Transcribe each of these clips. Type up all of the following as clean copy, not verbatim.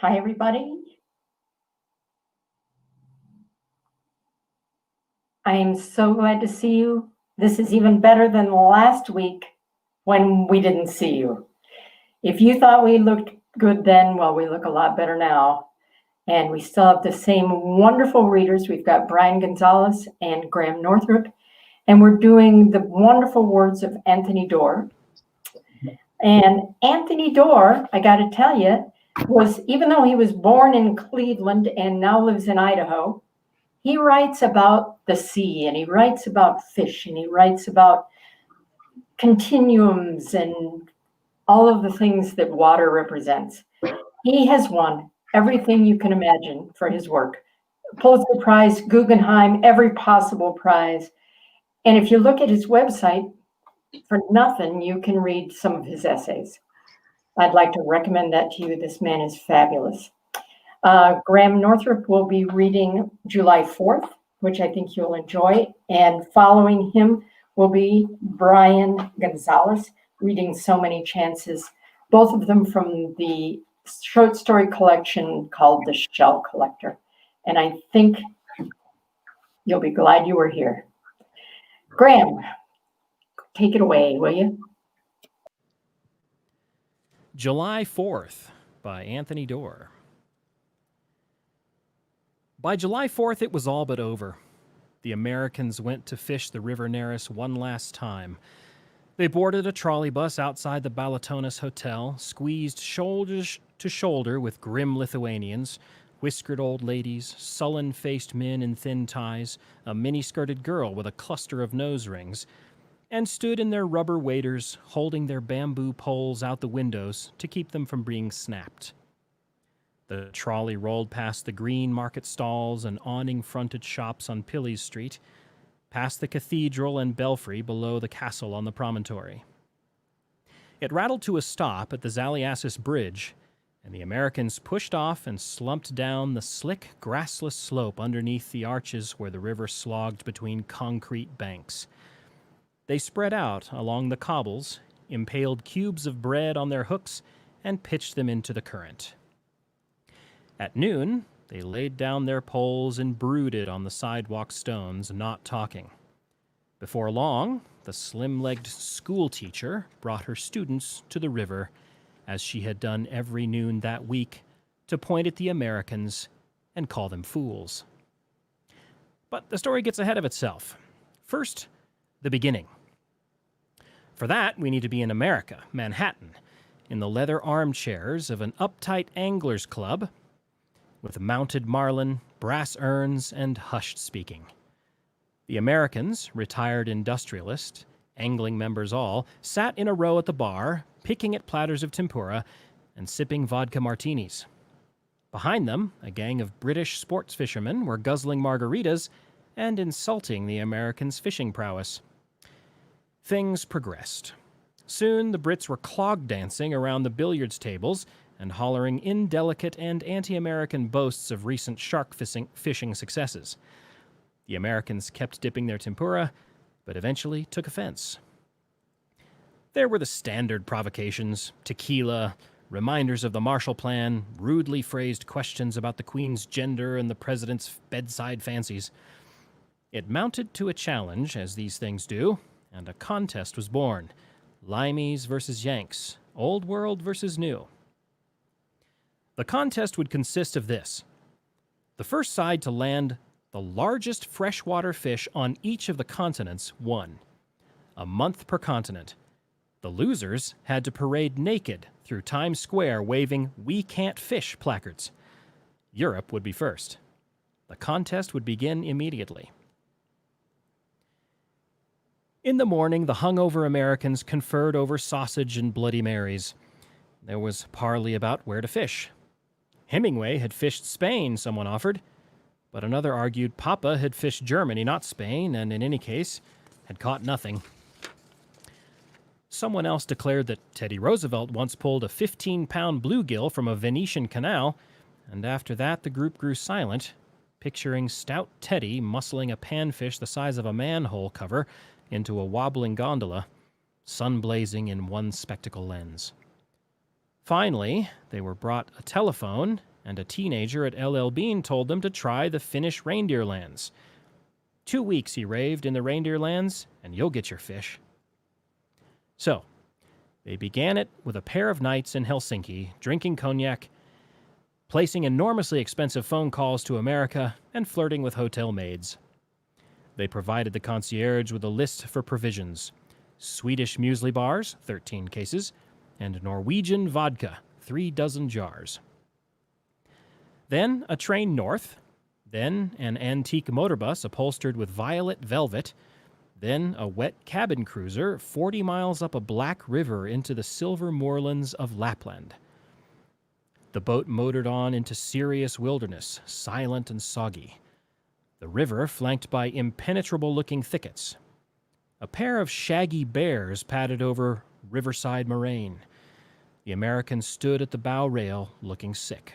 Hi, everybody. I am so glad to see you. This is even better than last week when we didn't see you. If you thought we looked good then, well, we look a lot better now. And we still have the same wonderful readers. We've got Bryan Gonzales and Graham Northrup. And we're doing the wonderful words of Anthony Doerr. And Anthony Doerr, I got to tell you, even though he was born in Cleveland and now lives in Idaho, he writes about the sea, and he writes about fish, and he writes about continuums and all of the things that water represents. He has won everything you can imagine for his work. Pulitzer Prize, Guggenheim, every possible prize. And if you look at his website, for nothing, you can read some of his essays. I'd like to recommend that to you. This man is fabulous. Graham Northrup will be reading July 4th, which I think you'll enjoy. And following him will be Bryan Gonzales, reading So Many Chances, both of them from the short story collection called The Shell Collector. And I think you'll be glad you were here. Graham, take it away, will you? July 4th by Anthony Doerr. By July 4th, it was all but over. The Americans went to fish the River Neris one last time. They boarded a trolley bus outside the Balatonis Hotel, squeezed shoulder to shoulder with grim Lithuanians, whiskered old ladies, sullen-faced men in thin ties, a mini-skirted girl with a cluster of nose rings, and stood in their rubber waders, holding their bamboo poles out the windows to keep them from being snapped. The trolley rolled past the green market stalls and awning-fronted shops on Pilley's Street, past the cathedral and belfry below the castle on the promontory. It rattled to a stop at the Zaliassis Bridge, and the Americans pushed off and slumped down the slick, grassless slope underneath the arches where the river slogged between concrete banks. They spread out along the cobbles, impaled cubes of bread on their hooks, and pitched them into the current. At noon, they laid down their poles and brooded on the sidewalk stones, not talking. Before long, the slim-legged schoolteacher brought her students to the river, as she had done every noon that week, to point at the Americans and call them fools. But the story gets ahead of itself. First, the beginning. For that, we need to be in America, Manhattan, in the leather armchairs of an uptight anglers club, with mounted marlin, brass urns, and hushed speaking. The Americans, retired industrialists, angling members all, sat in a row at the bar, picking at platters of tempura and sipping vodka martinis. Behind them, a gang of British sports fishermen were guzzling margaritas and insulting the Americans' fishing prowess. Things progressed. Soon the Brits were clog dancing around the billiards tables and hollering indelicate and anti-American boasts of recent shark fishing successes. The Americans kept dipping their tempura, but eventually took offense. There were the standard provocations: tequila, reminders of the Marshall Plan, rudely phrased questions about the Queen's gender and the President's bedside fancies. It mounted to a challenge, as these things do, and a contest was born. Limeys versus Yanks, Old World versus New. The contest would consist of this. The first side to land the largest freshwater fish on each of the continents won. A month per continent. The losers had to parade naked through Times Square waving "We Can't Fish" placards. Europe would be first. The contest would begin immediately. In the morning, the hungover Americans conferred over sausage and Bloody Marys. There was parley about where to fish. Hemingway had fished Spain, someone offered, but another argued Papa had fished Germany, not Spain, and in any case, had caught nothing. Someone else declared that Teddy Roosevelt once pulled a 15-pound bluegill from a Venetian canal, and after that the group grew silent, picturing stout Teddy muscling a panfish the size of a manhole cover into a wobbling gondola, sun blazing in one spectacle lens. Finally, they were brought a telephone and a teenager at LL Bean told them to try the Finnish reindeer lands. 2 weeks, he raved, in the reindeer lands, and you'll get your fish. So, they began it with a pair of nights in Helsinki, drinking cognac, placing enormously expensive phone calls to America, and flirting with hotel maids. They provided the concierge with a list for provisions: Swedish muesli bars, 13 cases, and Norwegian vodka, 3 dozen jars. Then a train north, then an antique motorbus upholstered with violet velvet, then a wet cabin cruiser 40 miles up a black river into the silver moorlands of Lapland. The boat motored on into serious wilderness, silent and soggy. The river flanked by impenetrable-looking thickets. A pair of shaggy bears padded over riverside moraine. The Americans stood at the bow rail, looking sick.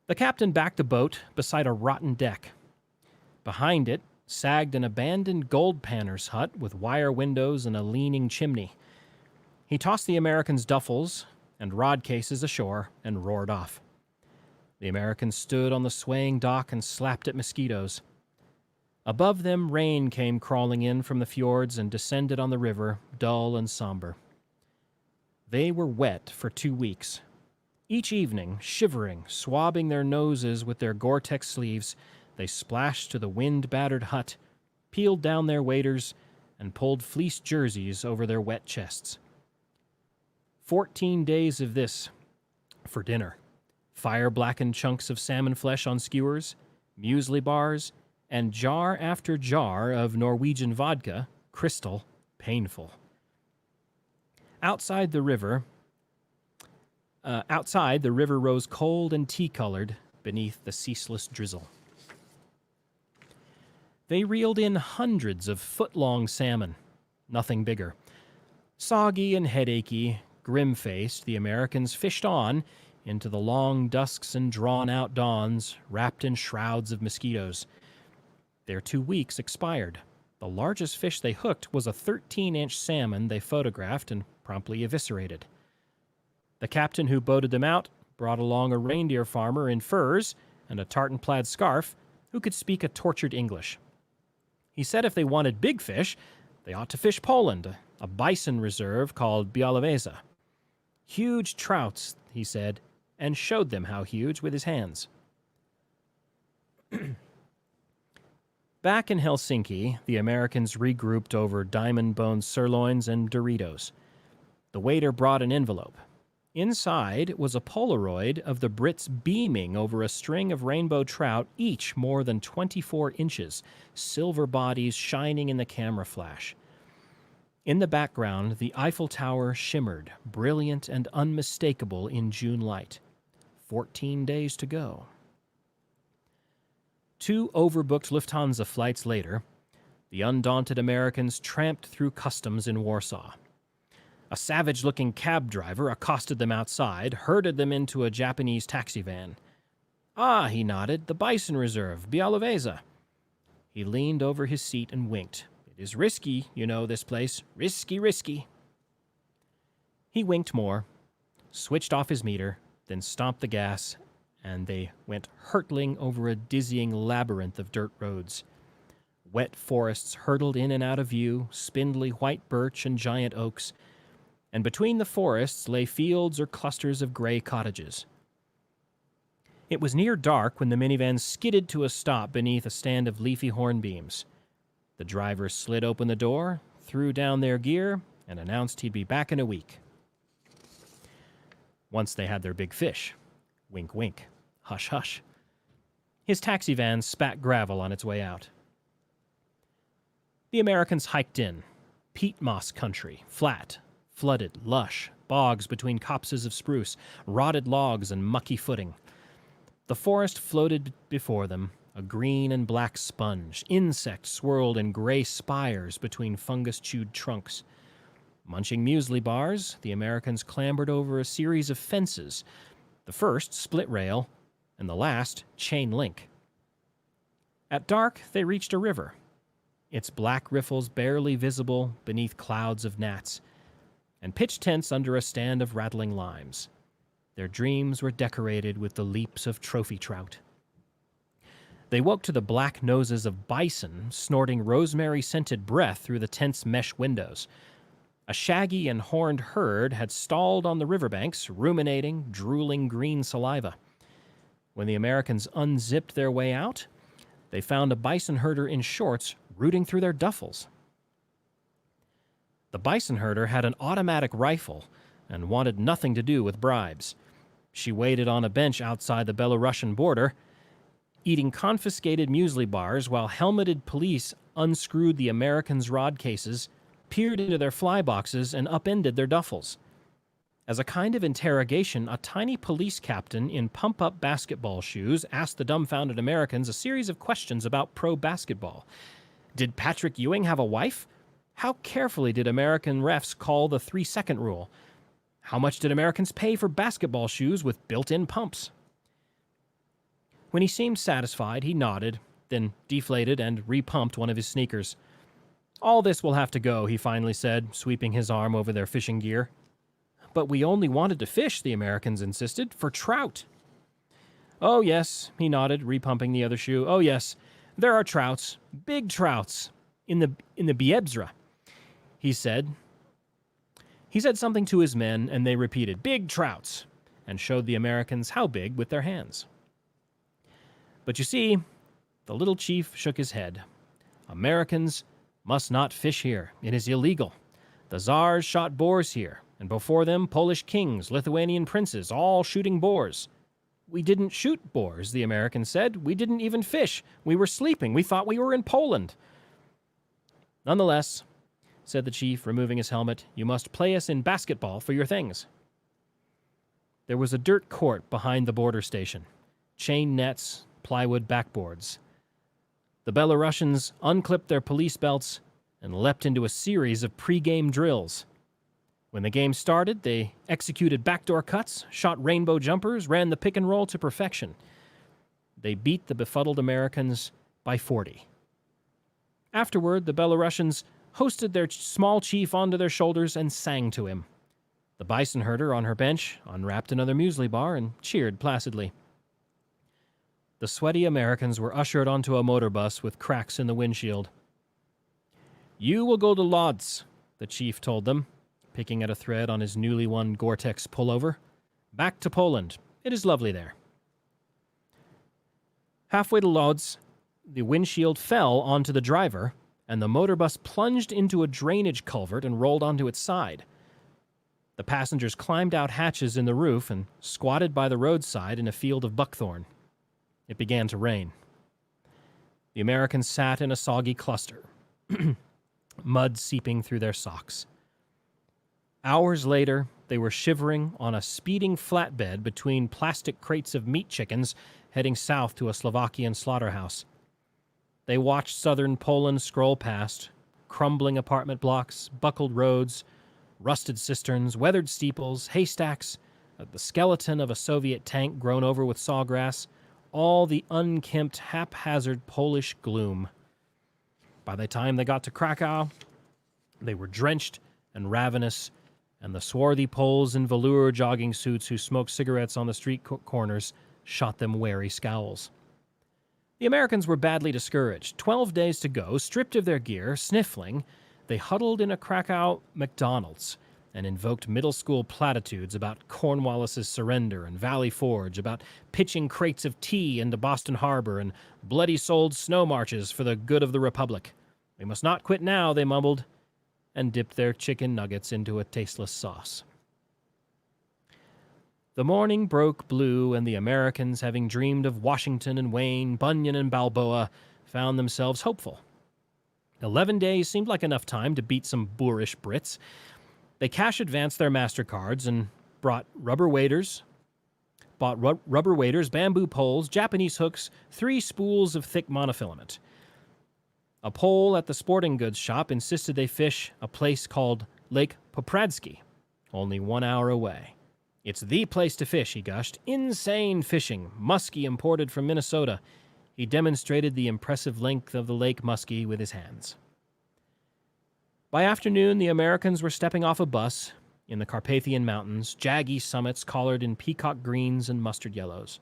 The captain backed the boat beside a rotten deck. Behind it sagged an abandoned gold panner's hut with wire windows and a leaning chimney. He tossed the Americans' duffels and rod cases ashore and roared off. The Americans stood on the swaying dock and slapped at mosquitoes. Above them, rain came crawling in from the fjords and descended on the river, dull and somber. They were wet for 2 weeks. Each evening, shivering, swabbing their noses with their Gore-Tex sleeves, they splashed to the wind-battered hut, peeled down their waders, and pulled fleece jerseys over their wet chests. 14 days of this for dinner. Fire-blackened chunks of salmon flesh on skewers, muesli bars, and jar after jar of Norwegian vodka, crystal, painful. Outside, the river rose cold and tea-colored beneath the ceaseless drizzle. They reeled in hundreds of foot-long salmon, nothing bigger. Soggy and headachy, grim-faced, the Americans fished on into the long dusks and drawn-out dawns, wrapped in shrouds of mosquitoes. Their 2 weeks expired. The largest fish they hooked was a 13-inch salmon they photographed and promptly eviscerated. The captain who boated them out brought along a reindeer farmer in furs and a tartan-plaid scarf who could speak a tortured English. He said if they wanted big fish, they ought to fish Poland, a bison reserve called Białowieża. Huge trouts, he said, and showed them how huge with his hands. Back in Helsinki, the Americans regrouped over diamond-boned sirloins and Doritos. The waiter brought an envelope. Inside was a Polaroid of the Brits beaming over a string of rainbow trout, each more than 24 inches, silver bodies shining in the camera flash. In the background, the Eiffel Tower shimmered, brilliant and unmistakable in June light. 14 days to go. 2 overbooked Lufthansa flights later, the undaunted Americans tramped through customs in Warsaw. A savage-looking cab driver accosted them outside, herded them into a Japanese taxi van. "Ah," he nodded, "the Bison Reserve, Białowieża." He leaned over his seat and winked. "It is risky, you know, this place. Risky, risky." He winked more, switched off his meter, then stomped the gas, and they went hurtling over a dizzying labyrinth of dirt roads. Wet forests hurtled in and out of view, spindly white birch and giant oaks, and between the forests lay fields or clusters of gray cottages. It was near dark when the minivan skidded to a stop beneath a stand of leafy hornbeams. The driver slid open the door, threw down their gear, and announced he'd be back in a week. Once they had their big fish. Wink, wink. Hush, hush. His taxi van spat gravel on its way out. The Americans hiked in. Peat moss country, flat, flooded, lush, bogs between copses of spruce, rotted logs and mucky footing. The forest floated before them, a green and black sponge. Insects swirled in gray spires between fungus-chewed trunks. Munching muesli bars, the Americans clambered over a series of fences, the first split rail, and the last chain link. At dark, they reached a river, its black riffles barely visible beneath clouds of gnats, and pitched tents under a stand of rattling limes. Their dreams were decorated with the leaps of trophy trout. They woke to the black noses of bison snorting rosemary-scented breath through the tent's mesh windows. A shaggy and horned herd had stalled on the riverbanks, ruminating, drooling green saliva. When the Americans unzipped their way out, they found a bison herder in shorts rooting through their duffels. The bison herder had an automatic rifle and wanted nothing to do with bribes. She waited on a bench outside the Belarusian border, eating confiscated muesli bars while helmeted police unscrewed the Americans' rod cases, peered into their fly boxes, and upended their duffels. As a kind of interrogation, a tiny police captain in pump-up basketball shoes asked the dumbfounded Americans a series of questions about pro basketball. Did Patrick Ewing have a wife? How carefully did American refs call the 3-second rule? How much did Americans pay for basketball shoes with built-in pumps? When he seemed satisfied, he nodded, then deflated and repumped one of his sneakers. All this will have to go, he finally said, sweeping his arm over their fishing gear. But we only wanted to fish, the Americans insisted, for trout. Oh, yes, he nodded, repumping the other shoe. Oh, yes, there are trouts, big trouts, in the Biebzra, he said. He said something to his men, and they repeated, big trouts, and showed the Americans how big with their hands. But you see, the little chief shook his head. Americans must not fish here. It is illegal. The Tsars shot boars here, and before them Polish kings, Lithuanian princes, all shooting boars. We didn't shoot boars, the Americans said. We didn't even fish. We were sleeping. We thought we were in Poland. Nonetheless, said the chief, removing his helmet, you must play us in basketball for your things. There was a dirt court behind the border station. Chain nets, plywood backboards. The Belarusians unclipped their police belts and leapt into a series of pre-game drills. When the game started, they executed backdoor cuts, shot rainbow jumpers, ran the pick and roll to perfection. They beat the befuddled Americans by 40. Afterward, the Belarusians hoisted their small chief onto their shoulders and sang to him. The bison herder on her bench unwrapped another muesli bar and cheered placidly. The sweaty Americans were ushered onto a motor bus with cracks in the windshield. You will go to Lodz, the chief told them, picking at a thread on his newly won Gore-Tex pullover. Back to Poland. It is lovely there. Halfway to Lodz, the windshield fell onto the driver, and the motor bus plunged into a drainage culvert and rolled onto its side. The passengers climbed out hatches in the roof and squatted by the roadside in a field of buckthorn. It began to rain. The Americans sat in a soggy cluster, mud seeping through their socks. Hours later, they were shivering on a speeding flatbed between plastic crates of meat chickens heading south to a Slovakian slaughterhouse. They watched southern Poland scroll past, crumbling apartment blocks, buckled roads, rusted cisterns, weathered steeples, haystacks, the skeleton of a Soviet tank grown over with sawgrass, all the unkempt, haphazard Polish gloom. By the time they got to Krakow, they were drenched and ravenous, and the swarthy Poles in velour jogging suits who smoked cigarettes on the street corners shot them wary scowls. The Americans were badly discouraged. 12 days to go, stripped of their gear, sniffling, they huddled in a Krakow McDonald's and invoked middle school platitudes about Cornwallis's surrender and Valley Forge, about pitching crates of tea into Boston Harbor and bloody-souled snow marches for the good of the Republic. We must not quit now, they mumbled, and dipped their chicken nuggets into a tasteless sauce. The morning broke blue, and the Americans, having dreamed of Washington and Wayne, Bunyan and Balboa, found themselves hopeful. 11 days seemed like enough time to beat some boorish Brits. They cash advanced their MasterCards and bought rubber waders, bamboo poles, Japanese hooks, 3 spools of thick monofilament. A Pole at the sporting goods shop insisted they fish a place called Lake Popradsky, only 1 hour away. It's the place to fish, he gushed. Insane fishing, muskie imported from Minnesota. He demonstrated the impressive length of the lake muskie with his hands. By afternoon, the Americans were stepping off a bus, in the Carpathian Mountains, jaggy summits collared in peacock greens and mustard yellows.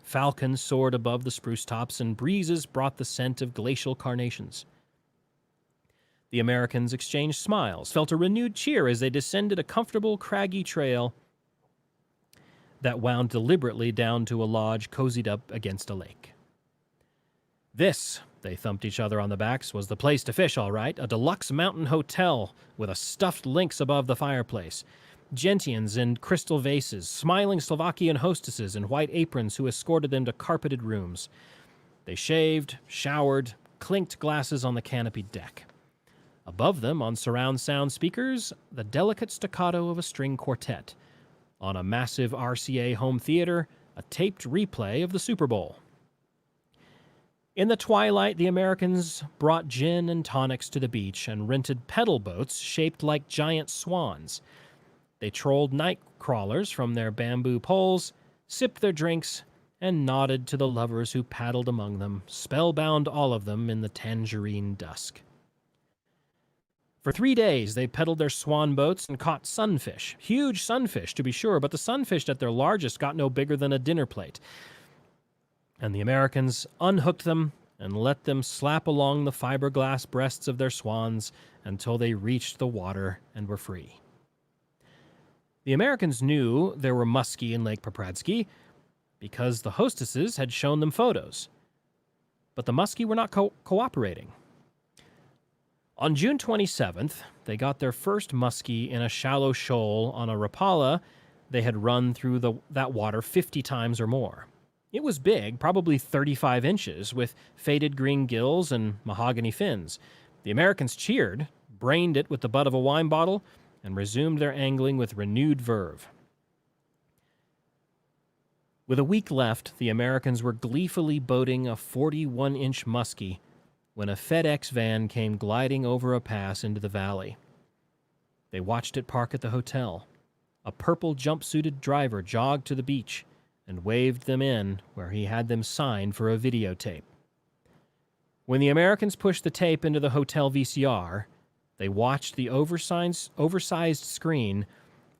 Falcons soared above the spruce tops, and breezes brought the scent of glacial carnations. The Americans exchanged smiles, felt a renewed cheer as they descended a comfortable, craggy trail that wound deliberately down to a lodge cozied up against a lake. This, they thumped each other on the backs, was the place to fish, all right. A deluxe mountain hotel with a stuffed lynx above the fireplace. Gentians in crystal vases, smiling Slovakian hostesses in white aprons who escorted them to carpeted rooms. They shaved, showered, clinked glasses on the canopied deck. Above them, on surround sound speakers, the delicate staccato of a string quartet. On a massive RCA home theater, a taped replay of the Super Bowl. In the twilight, the Americans brought gin and tonics to the beach and rented pedal boats shaped like giant swans. They trolled night crawlers from their bamboo poles, sipped their drinks, and nodded to the lovers who paddled among them, spellbound all of them in the tangerine dusk. For 3 days, they pedaled their swan boats and caught sunfish. Huge sunfish, to be sure, but the sunfish at their largest got no bigger than a dinner plate. And the Americans unhooked them and let them slap along the fiberglass breasts of their swans until they reached the water and were free. The Americans knew there were muskie in Lake Popradsky because the hostesses had shown them photos. But the muskie were not cooperating. On June 27th, they got their first muskie in a shallow shoal on a rapala they had run through that water 50 times or more. It was big, probably 35 inches, with faded green gills and mahogany fins. The Americans cheered, brained it with the butt of a wine bottle, and resumed their angling with renewed verve. With a week left, the Americans were gleefully boating a 41-inch muskie when a FedEx van came gliding over a pass into the valley. They watched it park at the hotel. A purple jumpsuited driver jogged to the beach and waved them in where he had them sign for a videotape. When the Americans pushed the tape into the hotel VCR, they watched the oversized screen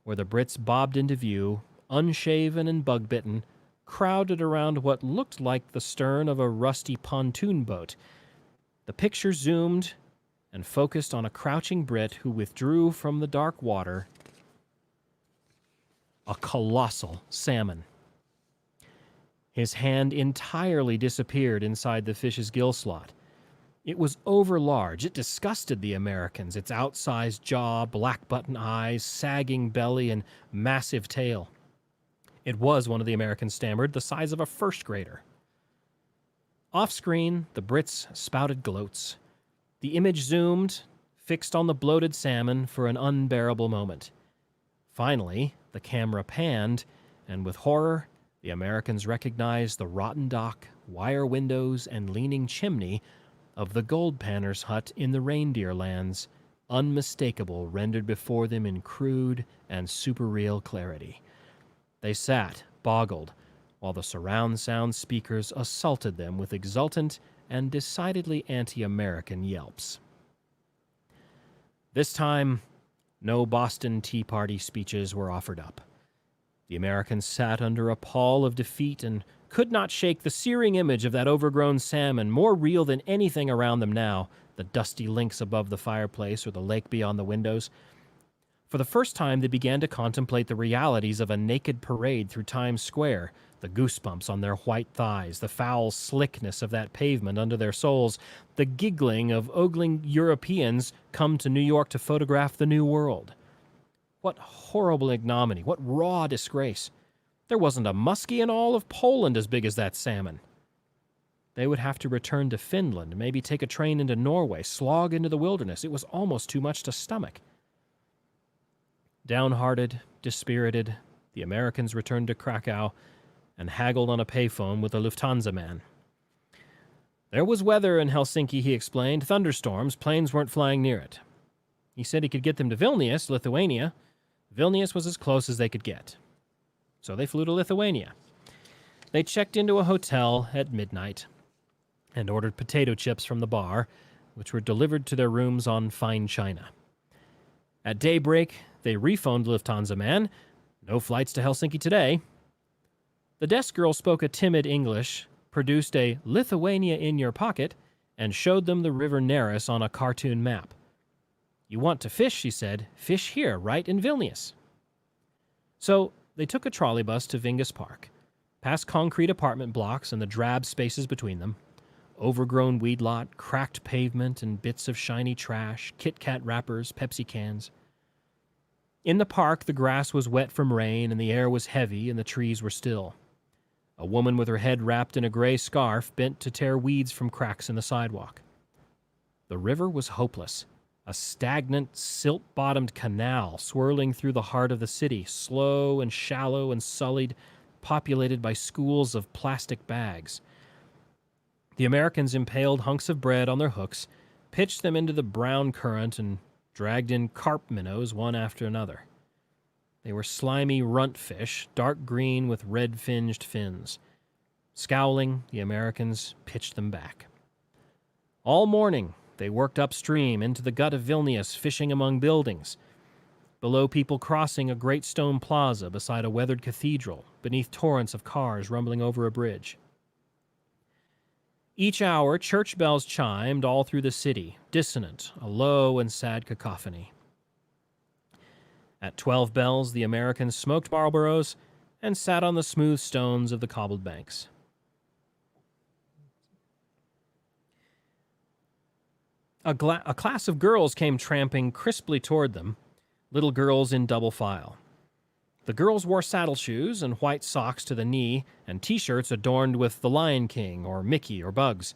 where the Brits bobbed into view, unshaven and bug-bitten, crowded around what looked like the stern of a rusty pontoon boat. The picture zoomed and focused on a crouching Brit who withdrew from the dark water a colossal salmon. His hand entirely disappeared inside the fish's gill slot. It was overlarge. It disgusted the Americans, its outsized jaw, black button eyes, sagging belly, and massive tail. It was, one of the Americans stammered, the size of a first grader. Off-screen, the Brits spouted gloats. The image zoomed, fixed on the bloated salmon for an unbearable moment. Finally, the camera panned, and with horror, the Americans recognized the rotten dock, wire windows, and leaning chimney of the gold panner's hut in the reindeer lands, unmistakable, rendered before them in crude and super-real clarity. They sat, boggled, while the surround sound speakers assaulted them with exultant and decidedly anti-American yelps. This time, no Boston Tea Party speeches were offered up. The Americans sat under a pall of defeat and could not shake the searing image of that overgrown salmon, more real than anything around them now, the dusty links above the fireplace or the lake beyond the windows. For the first time, they began to contemplate the realities of a naked parade through Times Square, the goosebumps on their white thighs, the foul slickness of that pavement under their soles, the giggling of ogling Europeans come to New York to photograph the New World. What horrible ignominy, what raw disgrace. There wasn't a muskie in all of Poland as big as that salmon. They would have to return to Finland, maybe take a train into Norway, slog into the wilderness. It was almost too much to stomach. Downhearted, dispirited, the Americans returned to Krakow and haggled on a payphone with a Lufthansa man. There was weather in Helsinki, he explained. Thunderstorms, planes weren't flying near it. He said he could get them to Vilnius, Lithuania. Vilnius was as close as they could get. So they flew to Lithuania. They checked into a hotel at midnight and ordered potato chips from the bar, which were delivered to their rooms on fine china. At daybreak, They rephoned Lufthansa man. No flights to Helsinki today. The desk girl spoke a timid English, produced a Lithuania in your pocket, and showed them the River Neris on a cartoon map. You want to fish, she said. Fish here, right in Vilnius. So they took a trolley bus to Vingus Park, past concrete apartment blocks and the drab spaces between them. Overgrown weed lot, cracked pavement, and bits of shiny trash, Kit Kat wrappers, Pepsi cans. In the park, the grass was wet from rain, and the air was heavy, and the trees were still. A woman with her head wrapped in a gray scarf bent to tear weeds from cracks in the sidewalk. The river was hopeless. A stagnant, silt-bottomed canal swirling through the heart of the city, slow and shallow and sullied, populated by schools of plastic bags. The Americans impaled hunks of bread on their hooks, pitched them into the brown current, and dragged in carp minnows one after another. They were slimy runt fish, dark green with red-fringed fins. Scowling, the Americans pitched them back. All morning, they worked upstream into the gut of Vilnius, fishing among buildings. Below, people crossing a great stone plaza beside a weathered cathedral, beneath torrents of cars rumbling over a bridge. Each hour, church bells chimed all through the city, dissonant, a low and sad cacophony. At 12 bells, the Americans smoked Marlboros and sat on the smooth stones of the cobbled banks. A class of girls came tramping crisply toward them, little girls in double file. The girls wore saddle shoes and white socks to the knee and T-shirts adorned with the Lion King or Mickey or Bugs.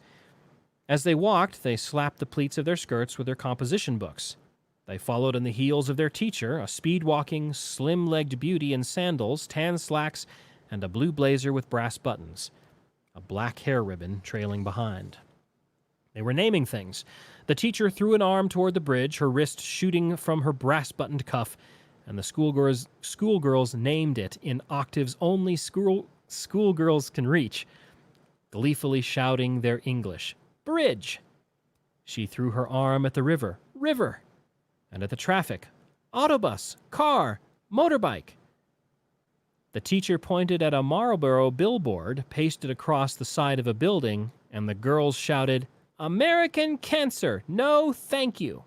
As they walked, they slapped the pleats of their skirts with their composition books. They followed in the heels of their teacher, a speed-walking, slim-legged beauty in sandals, tan slacks, and a blue blazer with brass buttons, a black hair ribbon trailing behind. They were naming things. The teacher threw an arm toward the bridge, her wrist shooting from her brass-buttoned cuff, and the schoolgirls named it in octaves only schoolgirls can reach, gleefully shouting their English. Bridge! She threw her arm at the river. River! And at the traffic. Autobus! Car! Motorbike! The teacher pointed at a Marlboro billboard pasted across the side of a building, and the girls shouted, American cancer! No, thank you!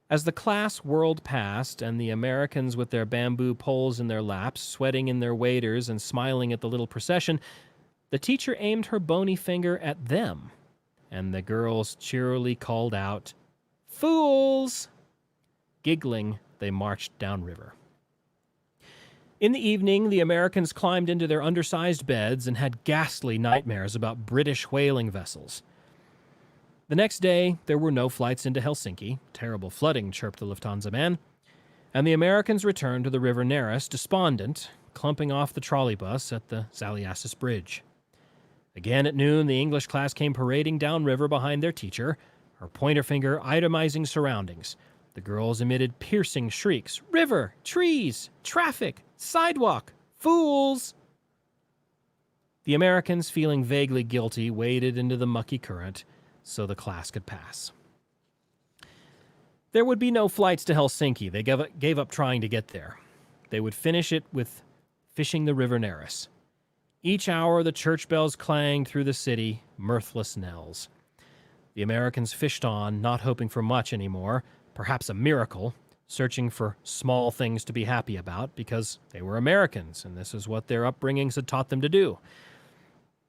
As the class whirled past, and the Americans with their bamboo poles in their laps, sweating in their waders and smiling at the little procession, the teacher aimed her bony finger at them, and the girls cheerily called out, Fools! Giggling, they marched downriver. In the evening, the Americans climbed into their undersized beds and had ghastly nightmares about British whaling vessels. The next day, there were no flights into Helsinki. Terrible flooding, chirped the Lufthansa man. And the Americans returned to the River Neris, despondent, clumping off the trolley bus at the Zaliassis Bridge. Again at noon, the English class came parading downriver behind their teacher, her pointer finger itemizing surroundings. The girls emitted piercing shrieks. River! Trees! Traffic! Sidewalk! Fools! The Americans, feeling vaguely guilty, waded into the mucky current so the class could pass. There would be no flights to Helsinki. They gave up trying to get there. They would finish it with fishing the River Neris. Each hour, the church bells clanged through the city, mirthless knells. The Americans fished on, not hoping for much anymore, perhaps a miracle, searching for small things to be happy about because they were Americans, and this is what their upbringings had taught them to do.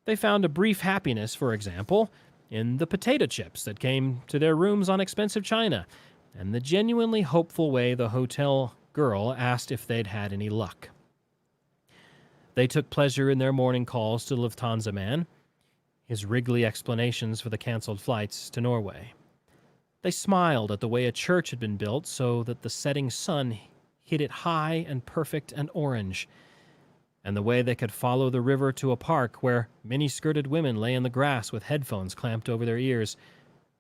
They found a brief happiness, for example, in the potato chips that came to their rooms on expensive china, and the genuinely hopeful way the hotel girl asked if they'd had any luck. They took pleasure in their morning calls to the Lufthansa man, his wriggly explanations for the canceled flights to Norway. They smiled at the way a church had been built so that the setting sun hit it high and perfect and orange, and the way they could follow the river to a park where mini-skirted women lay in the grass with headphones clamped over their ears,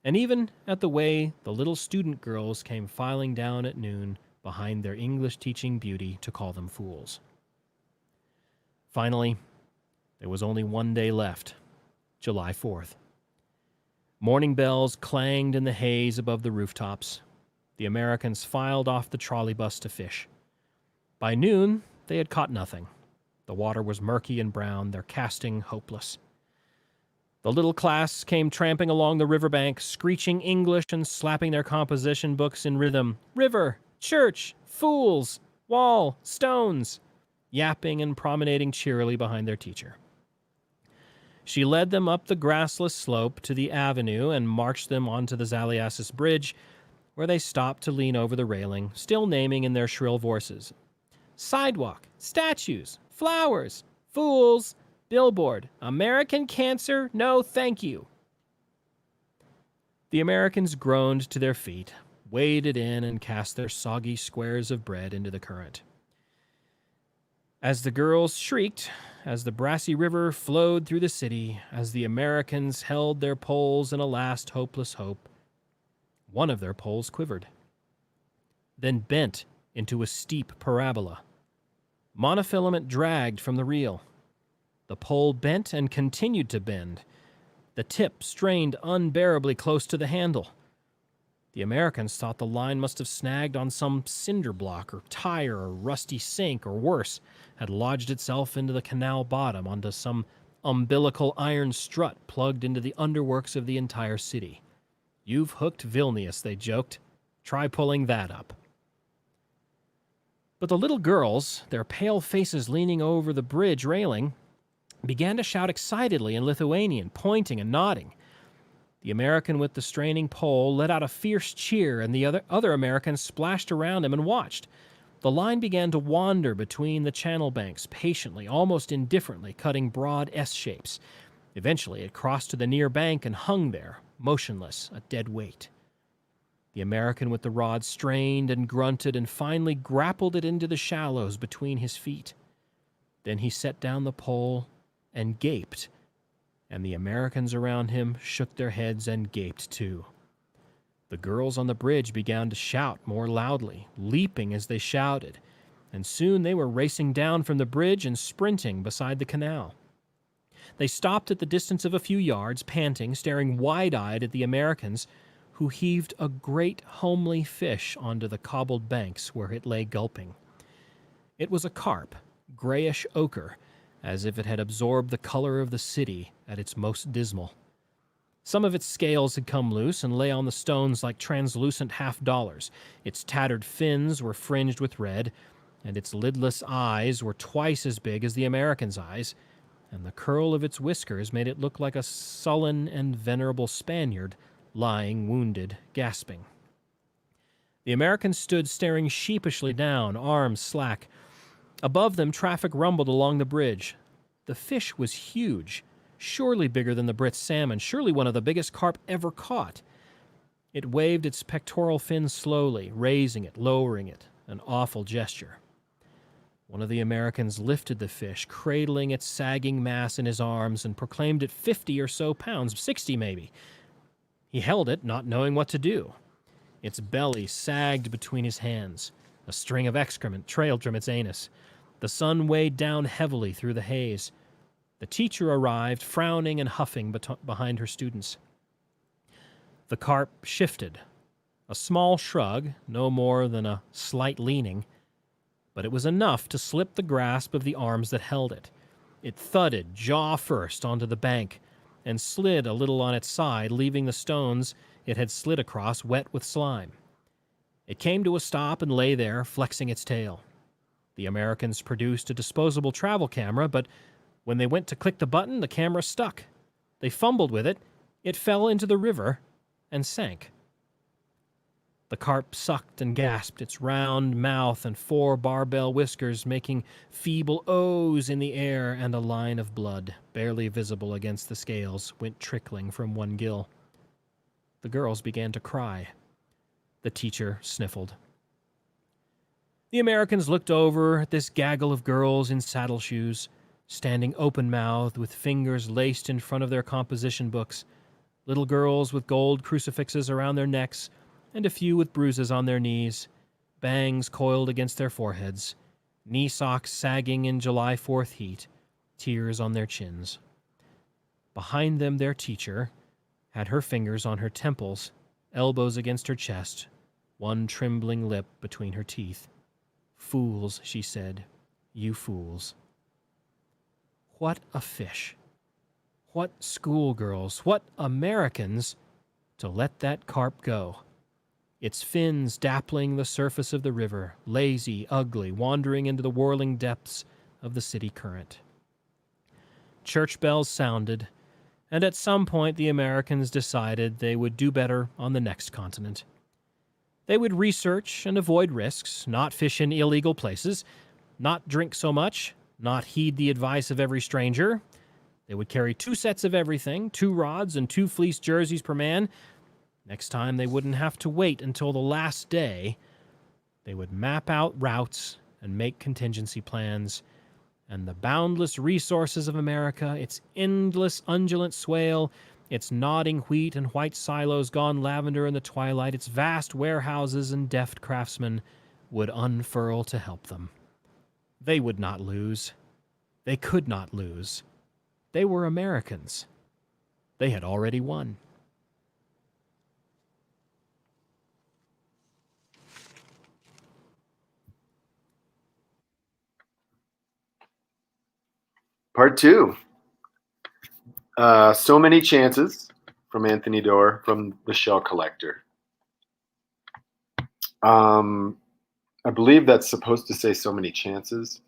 and even at the way the little student girls came filing down at noon behind their English-teaching beauty to call them fools. Finally, there was only one day left, July 4th. Morning bells clanged in the haze above the rooftops. The Americans filed off the trolley bus to fish. By noon, they had caught nothing. The water was murky and brown, their casting hopeless. The little class came tramping along the riverbank, screeching English and slapping their composition books in rhythm. River, church, fools, wall, stones, yapping and promenading cheerily behind their teacher. She led them up the grassless slope to the avenue and marched them onto the Zaliassis Bridge, where they stopped to lean over the railing, still naming in their shrill voices. Sidewalk, statues, flowers, fools, billboard, American cancer, no thank you. The Americans groaned to their feet, waded in, and cast their soggy squares of bread into the current. As the girls shrieked, as the brassy river flowed through the city, as the Americans held their poles in a last hopeless hope, one of their poles quivered, then bent into a steep parabola. Monofilament dragged from the reel. The pole bent and continued to bend. The tip strained unbearably close to the handle. The Americans thought the line must have snagged on some cinder block or tire or rusty sink, or worse, had lodged itself into the canal bottom onto some umbilical iron strut plugged into the underworks of the entire city. You've hooked Vilnius, they joked. Try pulling that up. But the little girls, their pale faces leaning over the bridge railing, began to shout excitedly in Lithuanian, pointing and nodding. The American with the straining pole let out a fierce cheer, and the other Americans splashed around him and watched. The line began to wander between the channel banks, patiently, almost indifferently, cutting broad S-shapes. Eventually, it crossed to the near bank and hung there, motionless, a dead weight. The American with the rod strained and grunted and finally grappled it into the shallows between his feet. Then he set down the pole and gaped, and the Americans around him shook their heads and gaped too. The girls on the bridge began to shout more loudly, leaping as they shouted, and soon they were racing down from the bridge and sprinting beside the canal. They stopped at the distance of a few yards, panting, staring wide-eyed at the Americans, who heaved a great homely fish onto the cobbled banks where it lay gulping. It was a carp, grayish ochre, as if it had absorbed the color of the city at its most dismal. Some of its scales had come loose and lay on the stones like translucent half-dollars. Its tattered fins were fringed with red, and its lidless eyes were twice as big as the American's eyes, and the curl of its whiskers made it look like a sullen and venerable Spaniard lying wounded, gasping. The Americans stood staring sheepishly down, arms slack. Above them, traffic rumbled along the bridge. The fish was huge, surely bigger than the Brit's salmon, surely one of the biggest carp ever caught. It waved its pectoral fin slowly, raising it, lowering it, an awful gesture. One of the Americans lifted the fish, cradling its sagging mass in his arms, and proclaimed it 50 or so pounds, 60 maybe. He held it, not knowing what to do. Its belly sagged between his hands. A string of excrement trailed from its anus. The sun weighed down heavily through the haze. The teacher arrived, frowning and huffing behind her students. The carp shifted. A small shrug, no more than a slight leaning, but it was enough to slip the grasp of the arms that held it. It thudded, jaw first, onto the bank, and slid a little on its side, leaving the stones it had slid across wet with slime. It came to a stop and lay there, flexing its tail. The Americans produced a disposable travel camera, but when they went to click the button, the camera stuck. They fumbled with it. It fell into the river and sank. The carp sucked and gasped, its round mouth and 4 barbell whiskers making feeble O's in the air, and a line of blood, barely visible against the scales, went trickling from one gill. The girls began to cry. The teacher sniffled. The Americans looked over at this gaggle of girls in saddle shoes, standing open-mouthed with fingers laced in front of their composition books, little girls with gold crucifixes around their necks, and a few with bruises on their knees, bangs coiled against their foreheads, knee socks sagging in July 4th heat, tears on their chins. Behind them, their teacher had her fingers on her temples, elbows against her chest, one trembling lip between her teeth. "Fools," she said, "you fools." What a fish. What schoolgirls, what Americans, to let that carp go. Its fins dappling the surface of the river, lazy, ugly, wandering into the whirling depths of the city current. Church bells sounded, and at some point the Americans decided they would do better on the next continent. They would research and avoid risks, not fish in illegal places, not drink so much, not heed the advice of every stranger. They would carry 2 sets of everything, 2 rods and 2 fleece jerseys per man. Next time they wouldn't have to wait until the last day. They would map out routes and make contingency plans. And the boundless resources of America, its endless undulant swale, its nodding wheat and white silos gone lavender in the twilight, its vast warehouses and deft craftsmen would unfurl to help them. They would not lose. They could not lose. They were Americans. They had already won. Part 2. So Many Chances from Anthony Doerr from The Shell Collector. I believe that's supposed to say so many chances.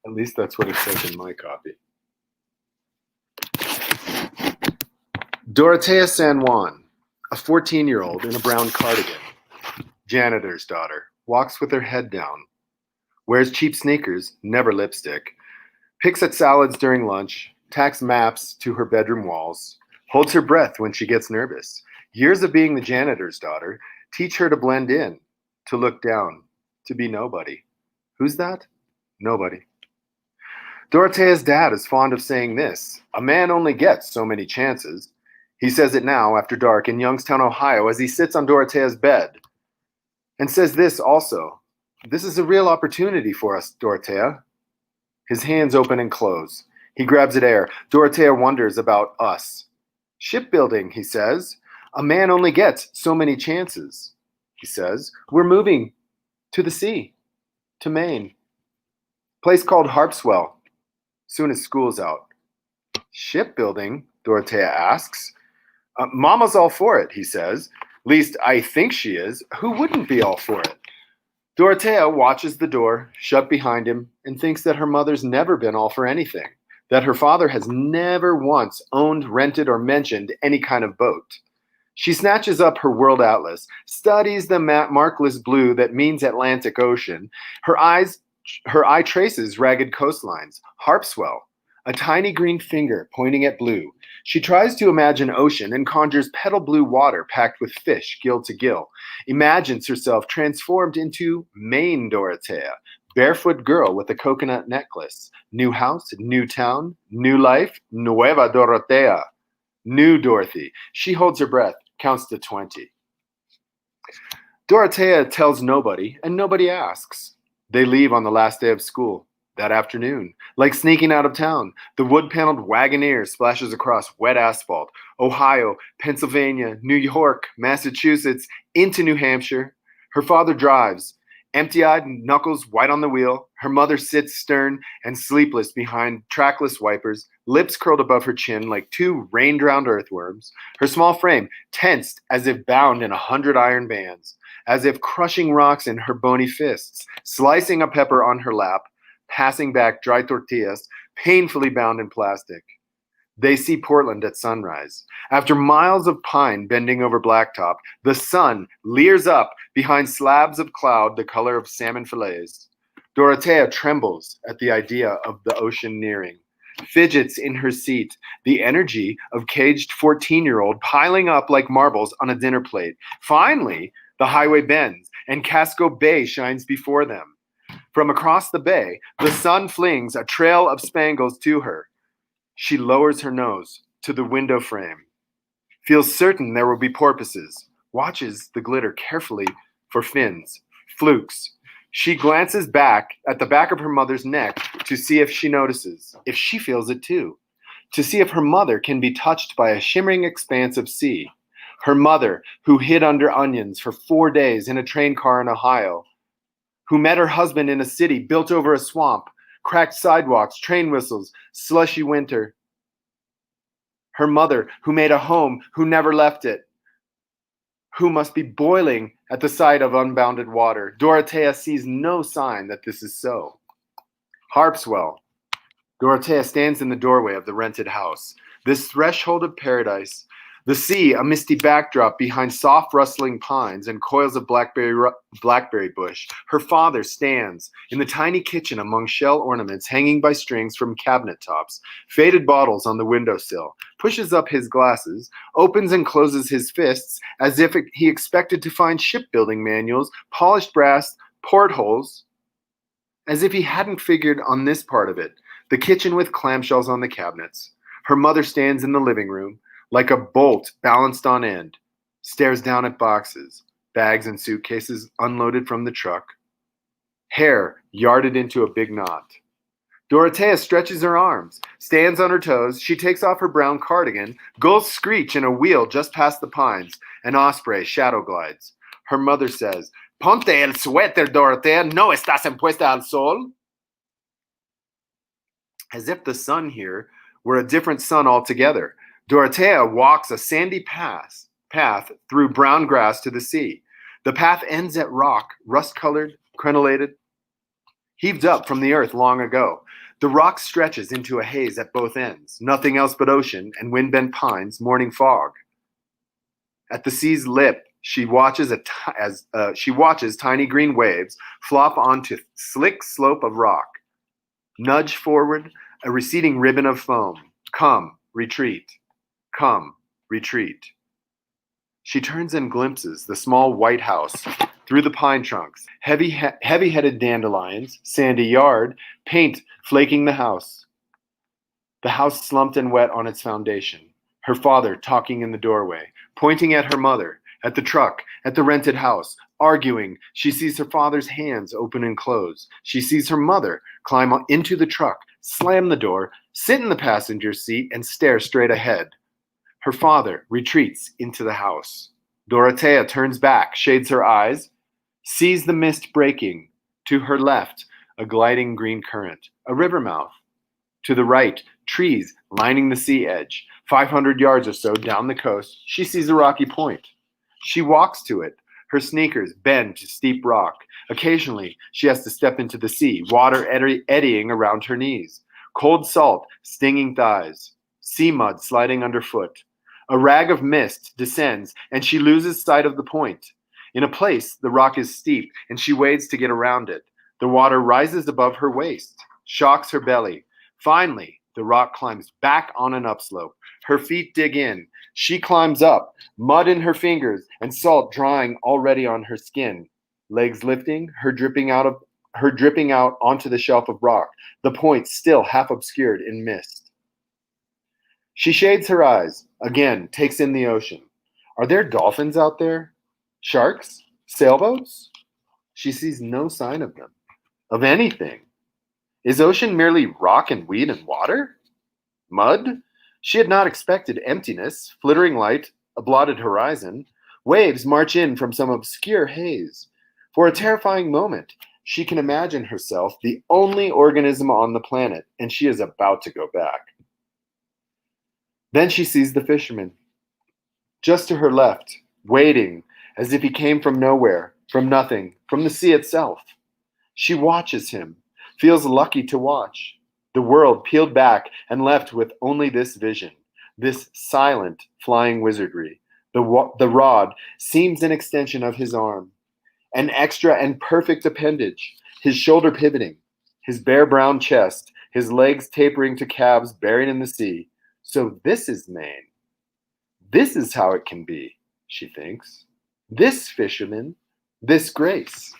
At least that's what it says in my copy. Dorothea San Juan, a 14-year-old in a brown cardigan, janitor's daughter, walks with her head down, wears cheap sneakers, never lipstick, picks at salads during lunch, tacks maps to her bedroom walls, holds her breath when she gets nervous. Years of being the janitor's daughter teach her to blend in, to look down, to be nobody. Who's that? Nobody. Dorothea's dad is fond of saying this: a man only gets so many chances. He says it now after dark in Youngstown, Ohio, as he sits on Dorothea's bed, and says this also: this is a real opportunity for us, Dorothea. His hands open and close. He grabs at air. Dorothea wonders about us. Shipbuilding, he says. A man only gets so many chances, he says. We're moving to the sea, to Maine. Place called Harpswell, soon as school's out. Shipbuilding, Dorothea asks. Mama's all for it, he says. Least I think she is. Who wouldn't be all for it? Dorothea watches the door shut behind him and thinks that her mother's never been all for anything, that her father has never once owned, rented, or mentioned any kind of boat. She snatches up her world atlas, studies the markless blue that means Atlantic Ocean. Her eye traces ragged coastlines. Harpswell, a tiny green finger pointing at blue. She tries to imagine ocean and conjures petal blue water packed with fish, gill to gill. Imagines herself transformed into Maine Dorothea, barefoot girl with a coconut necklace. New house, new town, new life, Nueva Dorothea. New Dorothy. She holds her breath, counts to 20. Dorothea tells nobody, and nobody asks. They leave on the last day of school. That afternoon, like sneaking out of town, the wood-paneled Wagoneer splashes across wet asphalt, Ohio, Pennsylvania, New York, Massachusetts, into New Hampshire. Her father drives, empty-eyed, knuckles white on the wheel. Her mother sits stern and sleepless behind trackless wipers, lips curled above her chin like 2 rain-drowned earthworms, her small frame tensed as if bound in 100 iron bands, as if crushing rocks in her bony fists, slicing a pepper on her lap, passing back dry tortillas, painfully bound in plastic. They see Portland at sunrise. After miles of pine bending over blacktop, the sun leers up behind slabs of cloud the color of salmon fillets. Dorothea trembles at the idea of the ocean nearing, fidgets in her seat, the energy of caged 14-year-old piling up like marbles on a dinner plate. Finally, the highway bends, and Casco Bay shines before them. From across the bay, the sun flings a trail of spangles to her. She lowers her nose to the window frame, feels certain there will be porpoises, watches the glitter carefully for fins, flukes. She glances back at the back of her mother's neck to see if she notices, if she feels it too, to see if her mother can be touched by a shimmering expanse of sea. Her mother, who hid under onions for 4 days in a train car in Ohio, who met her husband in a city built over a swamp, cracked sidewalks, train whistles, slushy winter. Her mother, who made a home, who never left it, who must be boiling at the sight of unbounded water. Dorothea sees no sign that this is so. Harpswell. Dorothea stands in the doorway of the rented house. This threshold of paradise, the sea, a misty backdrop behind soft rustling pines and coils of blackberry bush. Her father stands in the tiny kitchen among shell ornaments hanging by strings from cabinet tops, faded bottles on the windowsill, pushes up his glasses, opens and closes his fists as if he expected to find shipbuilding manuals, polished brass, portholes, as if he hadn't figured on this part of it. The kitchen with clamshells on the cabinets. Her mother stands in the living room, like a bolt balanced on end, stares down at boxes, bags and suitcases unloaded from the truck, hair yarded into a big knot. Dorothea stretches her arms, stands on her toes. She takes off her brown cardigan. Gulls screech in a wheel just past the pines. An osprey shadow glides. Her mother says, "Ponte el suéter, Dorothea, no estás impuesta al sol." As if the sun here were a different sun altogether. Dorothea walks a sandy path through brown grass to the sea. The path ends at rock, rust-colored, crenellated, heaved up from the earth long ago. The rock stretches into a haze at both ends, nothing else but ocean and wind-bent pines, morning fog. At the sea's lip, she watches tiny green waves flop onto slick slope of rock. Nudge forward, a receding ribbon of foam. Come, retreat. Come, retreat. She turns and glimpses the small white house through the pine trunks, heavy-headed dandelions, sandy yard, paint flaking the house. The house slumped and wet on its foundation. Her father talking in the doorway, pointing at her mother, at the truck, at the rented house, arguing. She sees her father's hands open and close. She sees her mother climb into the truck, slam the door, sit in the passenger seat, and stare straight ahead. Her father retreats into the house. Dorothea turns back, shades her eyes, sees the mist breaking. To her left, a gliding green current, a river mouth. To the right, trees lining the sea edge. 500 yards or so down the coast, she sees a rocky point. She walks to it. Her sneakers bend to steep rock. Occasionally, she has to step into the sea, water eddying around her knees. Cold salt stinging thighs. Sea mud sliding underfoot. A rag of mist descends, and she loses sight of the point. In a place, the rock is steep, and she wades to get around it. The water rises above her waist, shocks her belly. Finally, the rock climbs back on an upslope. Her feet dig in. She climbs up, mud in her fingers and salt drying already on her skin. Legs lifting, her dripping out onto the shelf of rock, the point still half obscured in mist. She shades her eyes, again takes in the ocean. Are there dolphins out there? Sharks? Sailboats? She sees no sign of them, of anything. Is ocean merely rock and weed and water? Mud? She had not expected emptiness, flittering light, a blotted horizon. Waves march in from some obscure haze. For a terrifying moment, she can imagine herself the only organism on the planet, and she is about to go back. Then she sees the fisherman, just to her left, waiting as if he came from nowhere, from nothing, from the sea itself. She watches him, feels lucky to watch. The world peeled back and left with only this vision, this silent flying wizardry. The rod seems an extension of his arm, an extra and perfect appendage, his shoulder pivoting, his bare brown chest, his legs tapering to calves buried in the sea. So this is Maine. This is how it can be, she thinks. This fisherman, this grace.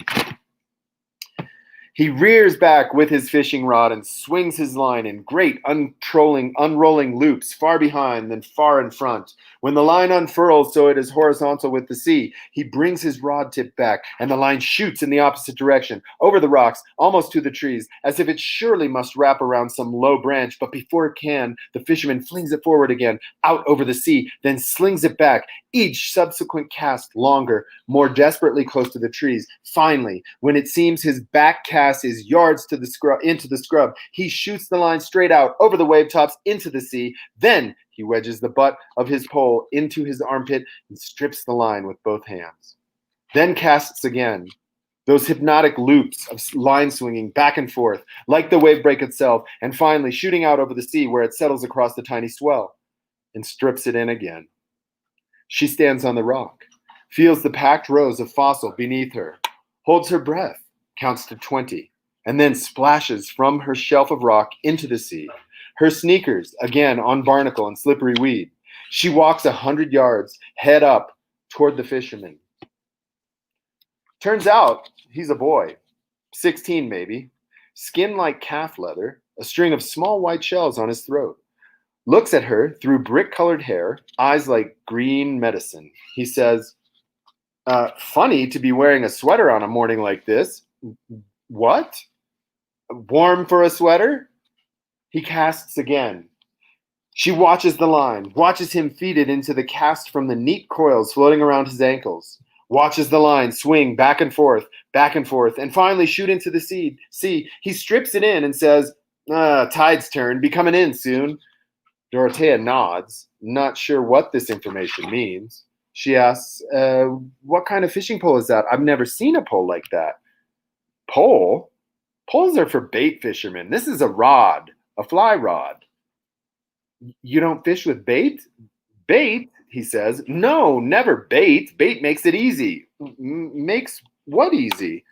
He rears back with his fishing rod and swings his line in great unrolling loops, far behind then far in front. When the line unfurls so it is horizontal with the sea, he brings his rod tip back, and the line shoots in the opposite direction, over the rocks, almost to the trees, as if it surely must wrap around some low branch. But before it can, the fisherman flings it forward again, out over the sea, then slings it back, each subsequent cast longer, more desperately close to the trees. Finally, when it seems his back cast is yards to into the scrub, he shoots the line straight out over the wave tops into the sea. Then he wedges the butt of his pole into his armpit and strips the line with both hands. Then casts again, those hypnotic loops of line swinging back and forth like the wave break itself, and finally shooting out over the sea where it settles across the tiny swell, and strips it in again. She stands on the rock, feels the packed rows of fossil beneath her, holds her breath, counts to 20, and then splashes from her shelf of rock into the sea, her sneakers again on barnacle and slippery weed. She walks 100 yards, head up, toward the fisherman. Turns out he's a boy, 16 maybe, skin like calf leather, a string of small white shells on his throat. Looks at her through brick-colored hair, eyes like green medicine. He says, funny to be wearing a sweater on a morning like this. What? Warm for a sweater? He casts again. She watches the line, watches him feed it into the cast from the neat coils floating around his ankles, watches the line swing back and forth, and finally shoot into the sea. He strips it in and says, tide's turn, be coming in soon. Dorothea nods, not sure what this information means. She asks, what kind of fishing pole is that? I've never seen a pole like that. Pole? Poles are for bait fishermen. This is a rod, a fly rod. You don't fish with bait? Bait, he says. No, never bait. Bait makes it easy. Makes what easy?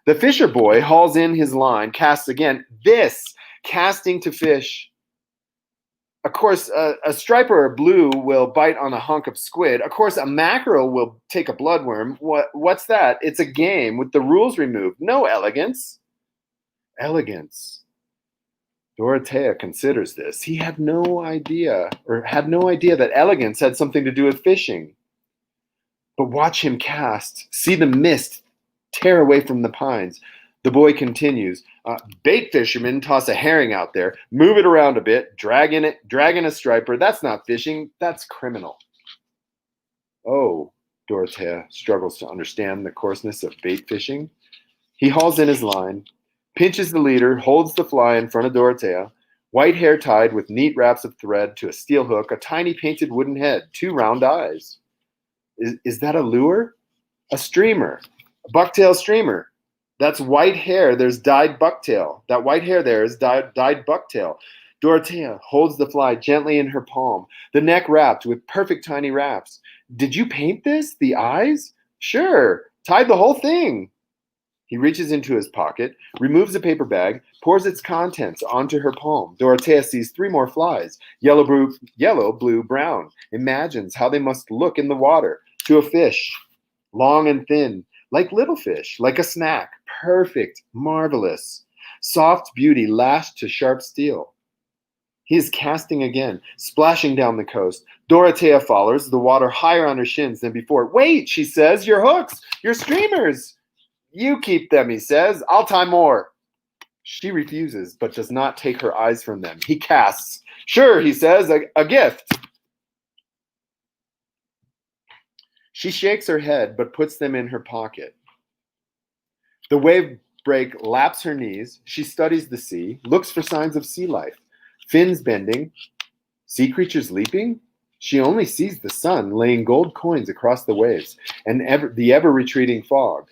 The fisher boy hauls in his line, casts again. This, casting to fish. Of course, a striper or blue will bite on a hunk of squid. Of course, a mackerel will take a bloodworm. What's that? It's a game with the rules removed. No elegance. Elegance. Dorothea considers this. He had no idea that elegance had something to do with fishing. But watch him cast. See the mist tear away from the pines. The boy continues. Bait fishermen toss a herring out there, move it around a bit, drag in a striper. That's not fishing, that's criminal. Oh, Dorothea struggles to understand the coarseness of bait fishing. He hauls in his line, pinches the leader, holds the fly in front of Dorothea, white hair tied with neat wraps of thread to a steel hook, a tiny painted wooden head, 2 round eyes. Is that a lure? A streamer, a bucktail streamer. That's white hair. There's dyed bucktail. That white hair there is dyed bucktail. Dorothea holds the fly gently in her palm, the neck wrapped with perfect tiny wraps. Did you paint this? The eyes? Sure. Tied the whole thing. He reaches into his pocket, removes a paper bag, pours its contents onto her palm. Dorothea sees 3 more flies, yellow, blue, brown. Imagines how they must look in the water to a fish, long and thin, like little fish, like a snack. Perfect, marvelous, soft beauty lashed to sharp steel. He is casting again, splashing down the coast. Dorothea follows, the water higher on her shins than before. Wait, she says, your hooks, your streamers. You keep them, he says. I'll tie more. She refuses, but does not take her eyes from them. He casts. Sure, he says, a gift. She shakes her head, but puts them in her pocket. The wave break laps her knees. She studies the sea, looks for signs of sea life. Fins bending, sea creatures leaping. She only sees the sun laying gold coins across the waves and the ever-retreating fog.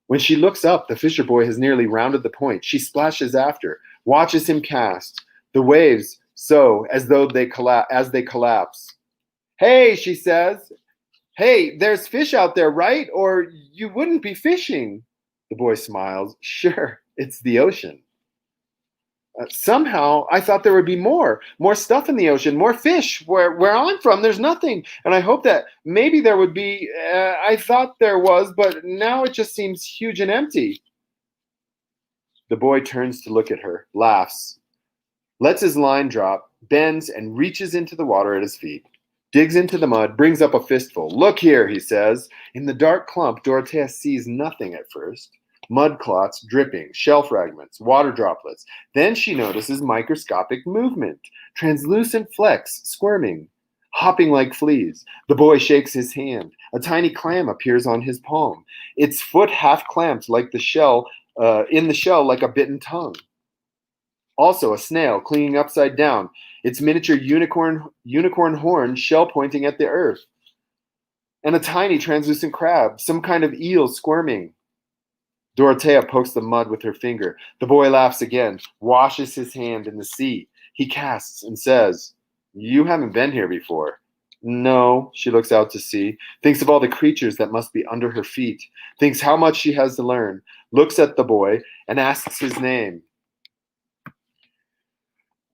When she looks up, the fisher boy has nearly rounded the point. She splashes after, watches him cast. The waves so as they collapse. Hey, she says. Hey, there's fish out there, right? Or you wouldn't be fishing. The boy smiles. Sure, it's the ocean. Somehow, I thought there would be more stuff in the ocean, more fish. Where I'm from, there's nothing. And I hope that maybe there would be. I thought there was, but now it just seems huge and empty. The boy turns to look at her, laughs, lets his line drop, bends, and reaches into the water at his feet. Digs into the mud, brings up a fistful. Look here, he says. In the dark clump, Dorothea sees nothing at first. Mud clots dripping, shell fragments, water droplets. Then she notices microscopic movement, translucent flecks squirming, hopping like fleas. The boy shakes his hand. A tiny clam appears on his palm, its foot half clamped like the shell, in the shell like a bitten tongue. Also, a snail clinging upside down, its miniature unicorn horn shell pointing at the earth. And a tiny translucent crab, some kind of eel squirming. Dorothea pokes the mud with her finger. The boy laughs again, washes his hand in the sea. He casts and says, "You haven't been here before." No, she looks out to sea, thinks of all the creatures that must be under her feet, thinks how much she has to learn, looks at the boy, and asks his name.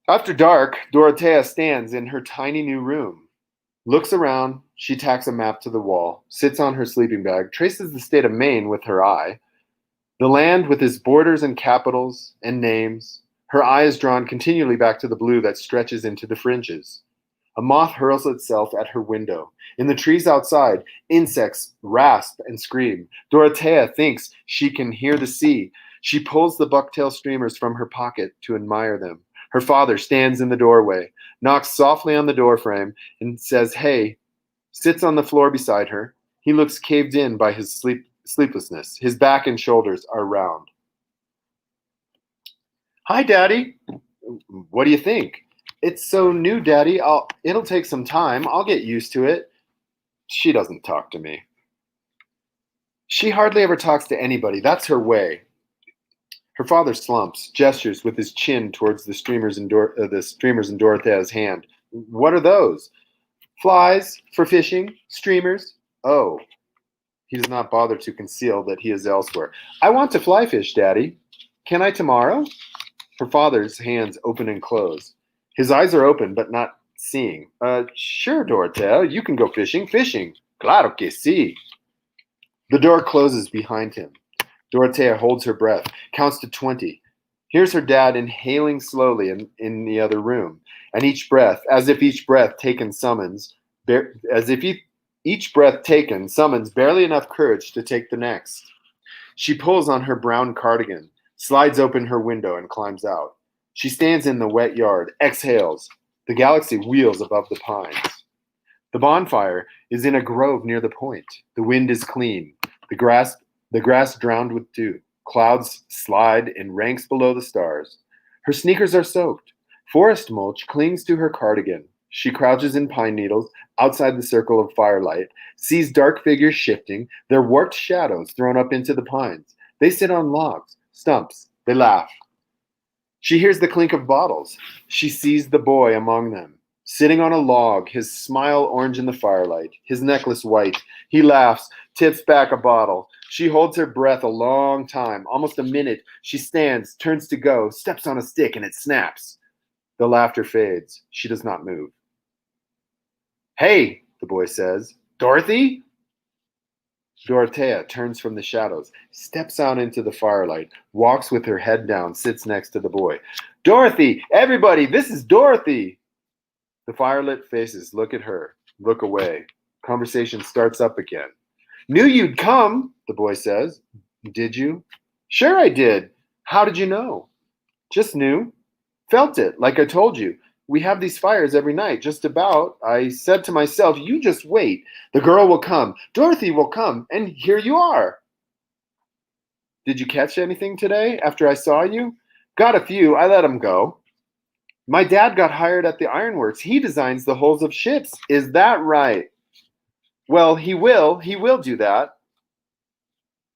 After dark, Dorothea stands in her tiny new room. Looks around, she tacks a map to the wall, sits on her sleeping bag, traces the state of Maine with her eye. The land with its borders and capitals and names, her eye is drawn continually back to the blue that stretches into the fringes. A moth hurls itself at her window. In the trees outside, insects rasp and scream. Dorothea thinks she can hear the sea. She pulls the bucktail streamers from her pocket to admire them. Her father stands in the doorway, knocks softly on the doorframe, and says, "Hey," sits on the floor beside her. He looks caved in by his sleeplessness. His back and shoulders are round. "Hi, Daddy." "What do you think?" "It's so new, Daddy. It'll take some time. I'll get used to it." She doesn't talk to me. She hardly ever talks to anybody. That's her way. Her father slumps, gestures with his chin towards the streamers in Dorothea's hand. "What are those?" "Flies for fishing. Streamers." "Oh." He does not bother to conceal that he is elsewhere. "I want to fly fish, Daddy. Can I tomorrow?" Her father's hands open and close. His eyes are open, but not seeing. Sure, Dorothea, you can go fishing. Fishing. Claro que sí." The door closes behind him. Dorothea holds her breath, counts to 20. Here's her dad inhaling slowly in the other room, and each breath taken summons barely enough courage to take the next. She pulls on her brown cardigan, slides open her window, and climbs out. She stands in the wet yard, exhales. The galaxy wheels above the pines. The bonfire is in a grove near the point. The wind is clean. The grass drowned with dew. Clouds slide in ranks below the stars. Her sneakers are soaked. Forest mulch clings to her cardigan. She crouches in pine needles outside the circle of firelight, sees dark figures shifting, their warped shadows thrown up into the pines. They sit on logs, stumps. They laugh. She hears the clink of bottles. She sees the boy among them, sitting on a log, his smile orange in the firelight, his necklace white. He laughs, tips back a bottle. She holds her breath a long time, almost a minute. She stands, turns to go, steps on a stick, and it snaps. The laughter fades. She does not move. "Hey," the boy says. "Dorothy?" Dorothea turns from the shadows, steps out into the firelight, walks with her head down, sits next to the boy. "Dorothy! Everybody, this is Dorothy!" The firelit faces look at her, look away. Conversation starts up again. "Knew you'd come," the boy says. "Did you?" "Sure I did. How did you know?" "Just knew. Felt it, like I told you. We have these fires every night, just about. I said to myself, you just wait. The girl will come. Dorothy will come. And here you are." "Did you catch anything today after I saw you?" "Got a few. I let them go." "My dad got hired at the ironworks. He designs the hulls of ships." "Is that right?" "Well, he will do that."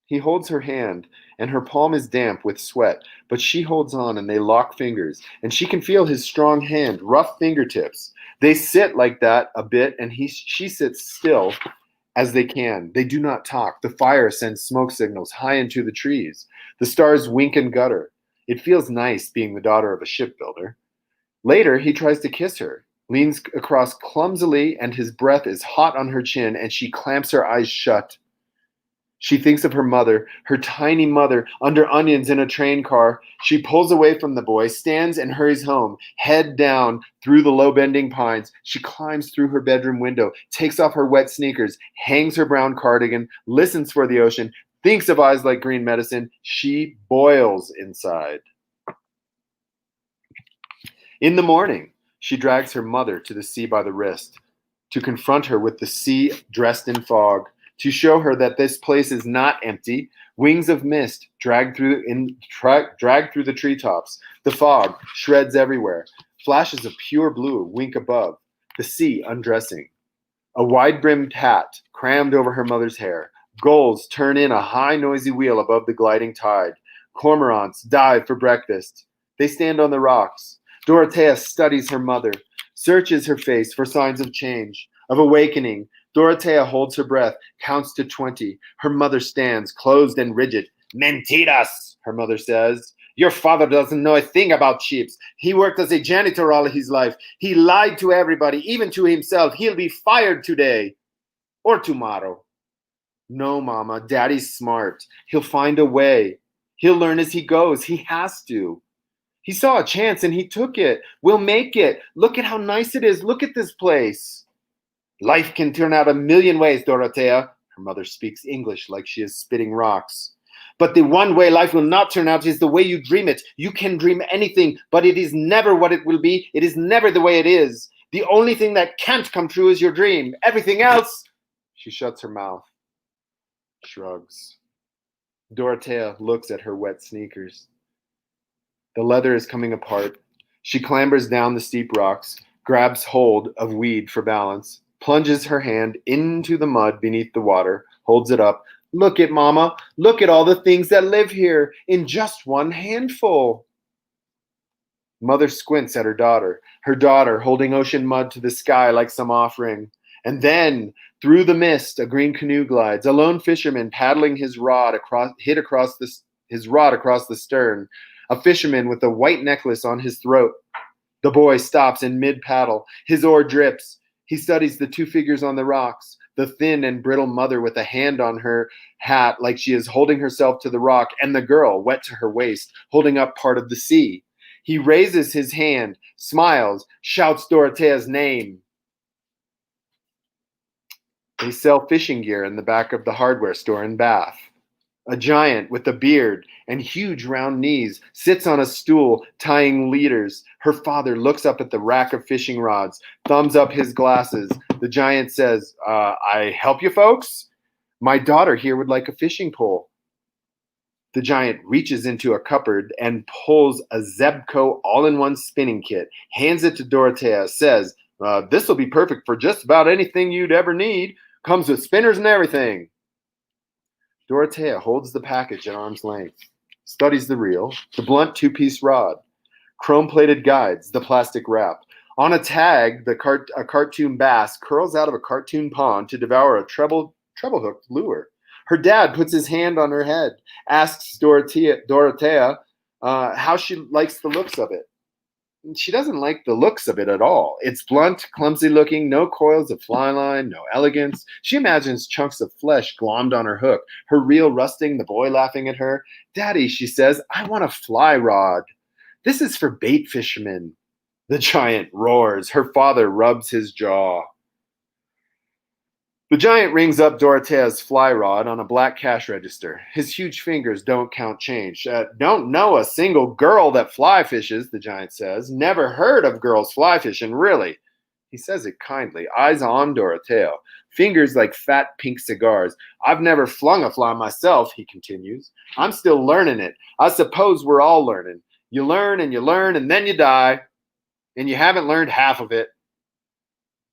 He holds her hand, and her palm is damp with sweat, but she holds on and they lock fingers, and she can feel his strong hand, rough fingertips. They sit like that a bit, and she sits still as they can. They do not talk. The fire sends smoke signals high into the trees. The stars wink and gutter. It feels nice being the daughter of a shipbuilder. Later, he tries to kiss her, leans across clumsily, and his breath is hot on her chin, and she clamps her eyes shut. She thinks of her mother, her tiny mother, under onions in a train car. She pulls away from the boy, stands and hurries home, head down through the low-bending pines. She climbs through her bedroom window, takes off her wet sneakers, hangs her brown cardigan, listens for the ocean, thinks of eyes like green medicine. She boils inside. In the morning, she drags her mother to the sea by the wrist, to confront her with the sea dressed in fog, to show her that this place is not empty. Wings of mist drag through the treetops. The fog shreds everywhere. Flashes of pure blue wink above. The sea undressing. A wide-brimmed hat crammed over her mother's hair. Gulls turn in a high, noisy wheel above the gliding tide. Cormorants dive for breakfast. They stand on the rocks. Dorothea studies her mother, searches her face for signs of change, of awakening. Dorothea holds her breath, counts to 20. Her mother stands, closed and rigid. Mentiras, her mother says. Your father doesn't know a thing about ships. He worked as a janitor all his life. He lied to everybody, even to himself. He'll be fired today or tomorrow. No, Mama, Daddy's smart. He'll find a way. He'll learn as he goes. He has to. He saw a chance and he took it. We'll make it. Look at how nice it is. Look at this place. Life can turn out a million ways, Dorothea. Her mother speaks English like she is spitting rocks. But the one way life will not turn out is the way you dream it. You can dream anything, but it is never what it will be. It is never the way it is. The only thing that can't come true is your dream. Everything else... She shuts her mouth, shrugs. Dorothea looks at her wet sneakers. The leather is coming apart. She clambers down the steep rocks, grabs hold of weed for balance, plunges her hand into the mud beneath the water, holds it up. Look at Mama. Look at all the things that live here in just one handful. Mother squints at her daughter holding ocean mud to the sky like some offering. And then, through the mist, a green canoe glides, a lone fisherman paddling his rod across the stern, a fisherman with a white necklace on his throat. The boy stops in mid-paddle. His oar drips. He studies the two figures on the rocks, the thin and brittle mother with a hand on her hat like she is holding herself to the rock, and the girl, wet to her waist, holding up part of the sea. He raises his hand, smiles, shouts Dorothea's name. They sell fishing gear in the back of the hardware store in Bath. A giant with a beard and huge round knees sits on a stool tying leaders. Her father looks up at the rack of fishing rods, thumbs up his glasses. The giant says, I help you folks? My daughter here would like a fishing pole. The giant reaches into a cupboard and pulls a Zebco all-in-one spinning kit, hands it to Dorothea, says, this will be perfect for just about anything you'd ever need. Comes with spinners and everything. Dorothea holds the package at arm's length, studies the reel, the blunt two-piece rod, chrome-plated guides, the plastic wrap. On a tag, a cartoon bass curls out of a cartoon pond to devour a treble-hooked lure. Her dad puts his hand on her head, asks Dorothea how she likes the looks of it. She doesn't like the looks of it at all. It's blunt, clumsy-looking, no coils of fly line, no elegance. She imagines chunks of flesh glommed on her hook, her reel rusting, the boy laughing at her. Daddy, she says, I want a fly rod. This is for bait fishermen. The giant roars. Her father rubs his jaw. The giant rings up Dorothea's fly rod on a black cash register. His huge fingers don't count change. Don't know a single girl that fly fishes, the giant says. Never heard of girls fly fishing, really. He says it kindly, eyes on Dorothea, fingers like fat pink cigars. I've never flung a fly myself, he continues. I'm still learning it. I suppose we're all learning. You learn, and then you die, and you haven't learned half of it.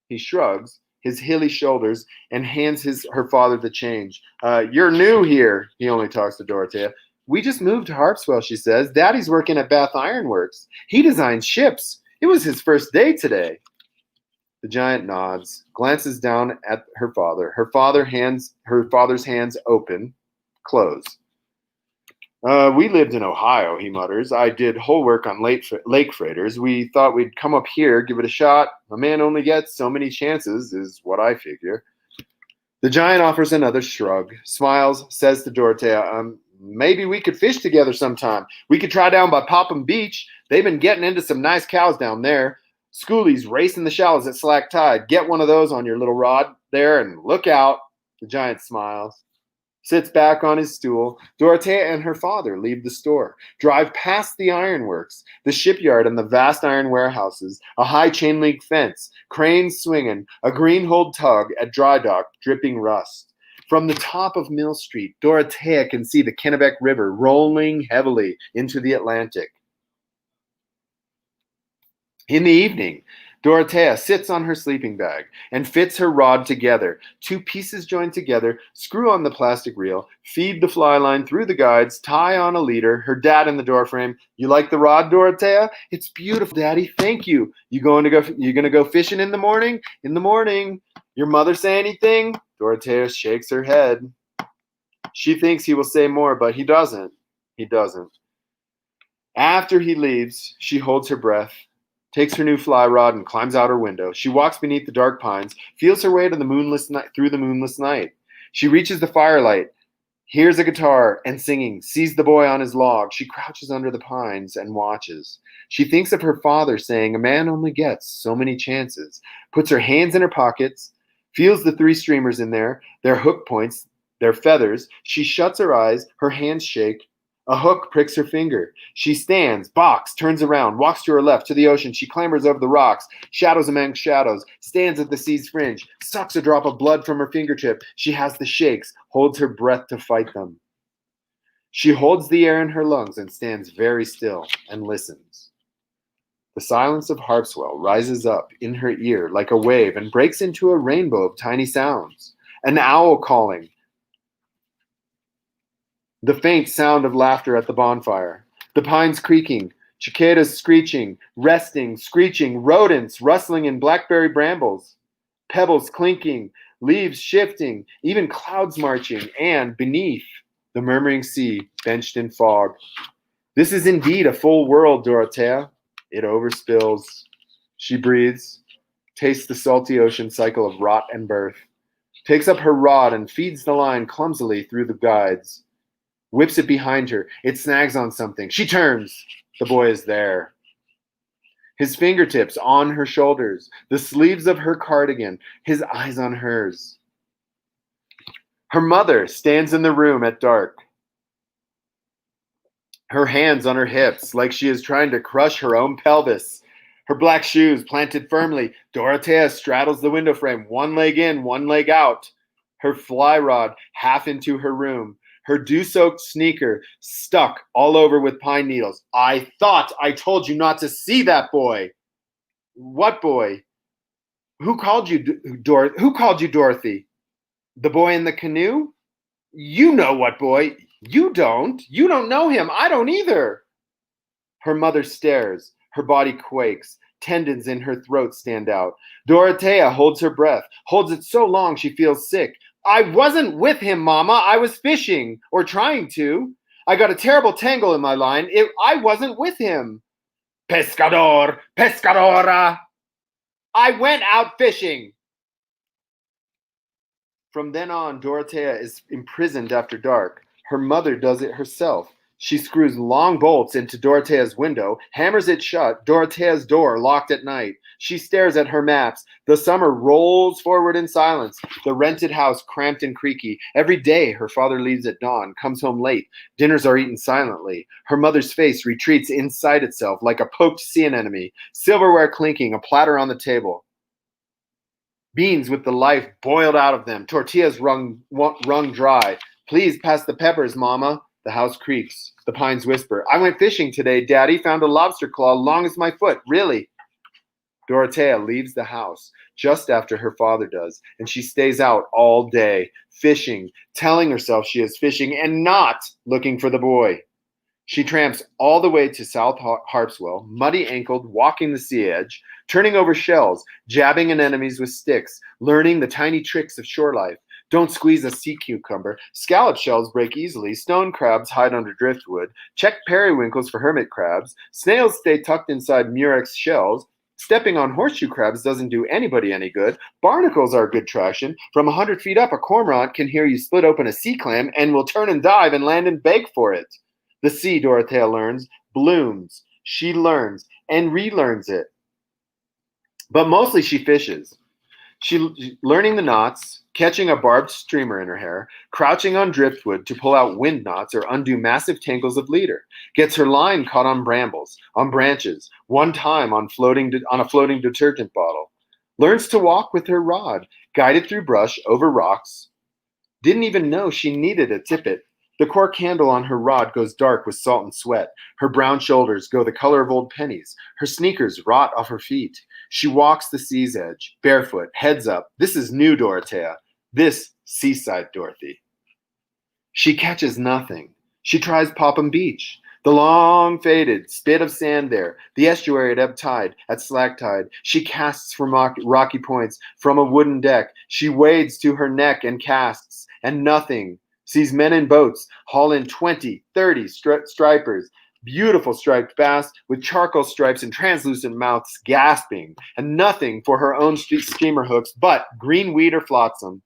He shrugs his hilly shoulders and hands her father the change. You're new here, he only talks to Dorothea. We just moved to Harpswell, she says. Daddy's working at Bath Iron Works. He designs ships. It was his first day today. The giant nods, glances down at her father. Her father's hands open, close. We lived in Ohio, he mutters. I did whole work on lake freighters. We thought we'd come up here, give it a shot. A man only gets so many chances, is what I figure. The giant offers another shrug, smiles, says to Dorothea, maybe we could fish together sometime. We could try down by Popham Beach. They've been getting into some nice cows down there. Schoolies racing the shallows at slack tide. Get one of those on your little rod there and look out. The giant smiles, sits back on his stool. Dorothea and her father leave the store, drive past the ironworks, the shipyard and the vast iron warehouses, a high chain link fence, cranes swinging, a green-hulled tug at dry dock dripping rust. From the top of Mill Street, Dorothea can see the Kennebec River rolling heavily into the Atlantic. In the evening, Dorothea sits on her sleeping bag and fits her rod together. Two pieces joined together, screw on the plastic reel, feed the fly line through the guides, tie on a leader, her dad in the doorframe. You like the rod, Dorothea? It's beautiful, Daddy. Thank you. You gonna go fishing in the morning? In the morning. Your mother say anything? Dorothea shakes her head. She thinks he will say more, but he doesn't. He doesn't. After he leaves, she holds her breath, takes her new fly rod and climbs out her window. She walks beneath the dark pines, feels her way to the moonless night, through the moonless night. She reaches the firelight, hears a guitar and singing, sees the boy on his log. She crouches under the pines and watches. She thinks of her father saying, a man only gets so many chances, puts her hands in her pockets, feels the three streamers in there, their hook points, their feathers. She shuts her eyes, her hands shake. A hook pricks her finger. She stands, box, turns around, walks to her left, to the ocean. She clambers over the rocks, shadows among shadows, stands at the sea's fringe, sucks a drop of blood from her fingertip. She has the shakes, holds her breath to fight them. She holds the air in her lungs and stands very still and listens. The silence of Harpswell rises up in her ear like a wave and breaks into a rainbow of tiny sounds. An owl calling, the faint sound of laughter at the bonfire, the pines creaking, cicadas screeching, resting, screeching, rodents rustling in blackberry brambles, pebbles clinking, leaves shifting, even clouds marching, and beneath, the murmuring sea benched in fog. This is indeed a full world, Dorothea. It overspills. She breathes, tastes the salty ocean cycle of rot and birth, takes up her rod and feeds the line clumsily through the guides. Whips it behind her. It snags on something. She turns. The boy is there. His fingertips on her shoulders, the sleeves of her cardigan, his eyes on hers. Her mother stands in the room at dark, her hands on her hips like she is trying to crush her own pelvis. Her black shoes planted firmly. Dorothea straddles the window frame, one leg in, one leg out. Her fly rod half into her room. Her dew-soaked sneaker stuck all over with pine needles. I thought I told you not to see that boy. What boy? Who called you Dorothy? The boy in the canoe? You know what boy. You don't. You don't know him. I don't either. Her mother stares. Her body quakes. Tendons in her throat stand out. Dorothea holds her breath, holds it so long she feels sick. I wasn't with him, Mama. I was fishing, or trying to. I got a terrible tangle in my line. I wasn't with him. Pescador, pescadora. I went out fishing. From then on, Dorothea is imprisoned after dark. Her mother does it herself. She screws long bolts into Dorothea's window, hammers it shut, Dorothea's door locked at night. She stares at her maps. The summer rolls forward in silence. The rented house cramped and creaky. Every day her father leaves at dawn, comes home late. Dinners are eaten silently. Her mother's face retreats inside itself like a poked sea anemone. Silverware clinking, a platter on the table. Beans with the life boiled out of them. Tortillas wrung dry. Please pass the peppers, Mama. The house creaks. The pines whisper. I went fishing today, Daddy. Found a lobster claw long as my foot. Really? Dorothea leaves the house just after her father does, and she stays out all day, fishing, telling herself she is fishing and not looking for the boy. She tramps all the way to South Harpswell, muddy-ankled, walking the sea edge, turning over shells, jabbing at enemies with sticks, learning the tiny tricks of shore life. Don't squeeze a sea cucumber. Scallop shells break easily. Stone crabs hide under driftwood. Check periwinkles for hermit crabs. Snails stay tucked inside murex shells. Stepping on horseshoe crabs doesn't do anybody any good. Barnacles are good traction. From 100 feet up, a cormorant can hear you split open a sea clam and will turn and dive and land and beg for it. The sea, Dorothea learns, blooms. She learns and relearns it. But mostly she fishes. She learning the knots, catching a barbed streamer in her hair, crouching on driftwood to pull out wind knots or undo massive tangles of leader, gets her line caught on brambles, on branches, one time on a floating detergent bottle, learns to walk with her rod, guided through brush over rocks, didn't even know she needed a tippet. The cork handle on her rod goes dark with salt and sweat. Her brown shoulders go the color of old pennies. Her sneakers rot off her feet. She walks the sea's edge, barefoot, heads up. This is new Dorothea. This seaside Dorothy. She catches nothing. She tries Popham Beach. The long faded spit of sand there, the estuary at ebb tide, at slack tide. She casts from rocky points, from a wooden deck. She wades to her neck and casts, and nothing. Sees men in boats haul in 20, 30 stripers, beautiful striped bass with charcoal stripes and translucent mouths gasping, and nothing for her own steamer hooks but green weed or flotsam.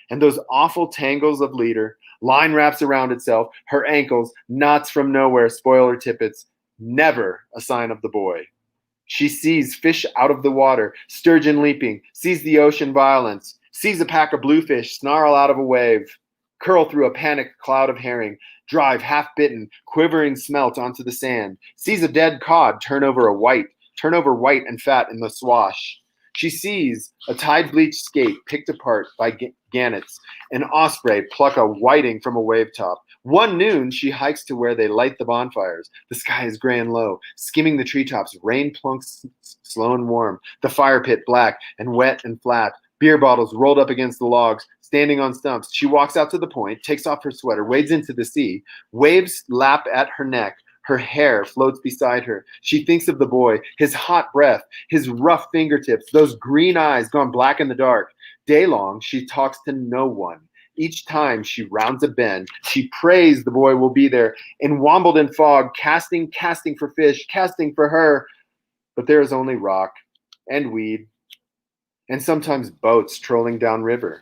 And those awful tangles of leader, line wraps around itself, her ankles, knots from nowhere spoil her tippets, never a sign of the boy. She sees fish out of the water, sturgeon leaping, sees the ocean violence, sees a pack of bluefish snarl out of a wave, curl through a panicked cloud of herring, drive half-bitten, quivering smelt onto the sand, sees a dead cod turn over white and fat in the swash. She sees a tide-bleached skate picked apart by gannets, an osprey pluck a whiting from a wave top. One noon, she hikes to where they light the bonfires. The sky is gray and low, skimming the treetops, rain plunks slow and warm, the fire pit black and wet and flat, beer bottles rolled up against the logs, standing on stumps. She walks out to the point, takes off her sweater, wades into the sea, waves lap at her neck. Her hair floats beside her. She thinks of the boy, his hot breath, his rough fingertips, those green eyes gone black in the dark. Day long, she talks to no one. Each time she rounds a bend, she prays the boy will be there in Wimbledon fog, casting for fish, casting for her. But there is only rock and weed and sometimes boats trolling downriver.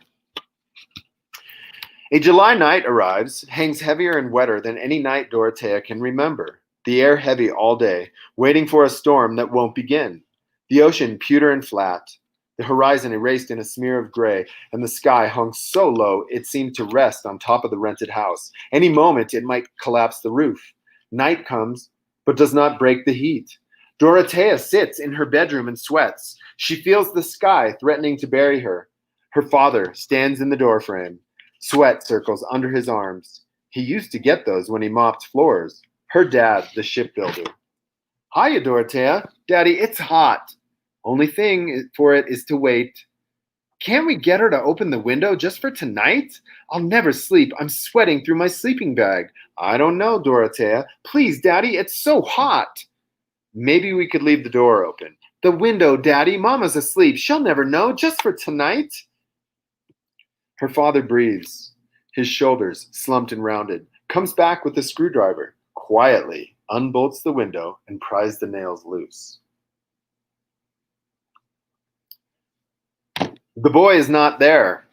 A July night arrives, hangs heavier and wetter than any night Dorothea can remember. The air heavy all day, waiting for a storm that won't begin. The ocean pewter and flat, the horizon erased in a smear of gray, and the sky hung so low it seemed to rest on top of the rented house. Any moment it might collapse the roof. Night comes, but does not break the heat. Dorothea sits in her bedroom and sweats. She feels the sky threatening to bury her. Her father stands in the doorframe. Sweat circles under his arms. He used to get those when he mopped floors. Her dad, the shipbuilder. Hiya, Dorothea. Daddy, it's hot. Only thing for it is to wait. Can't we get her to open the window just for tonight? I'll never sleep. I'm sweating through my sleeping bag. I don't know, Dorothea. Please, Daddy, it's so hot. Maybe we could leave the door open. The window, Daddy. Mama's asleep. She'll never know. Just for tonight. Her father breathes. His shoulders slumped and rounded. Comes back with a screwdriver. Quietly unbolts the window and pries the nails loose. The boy is not there.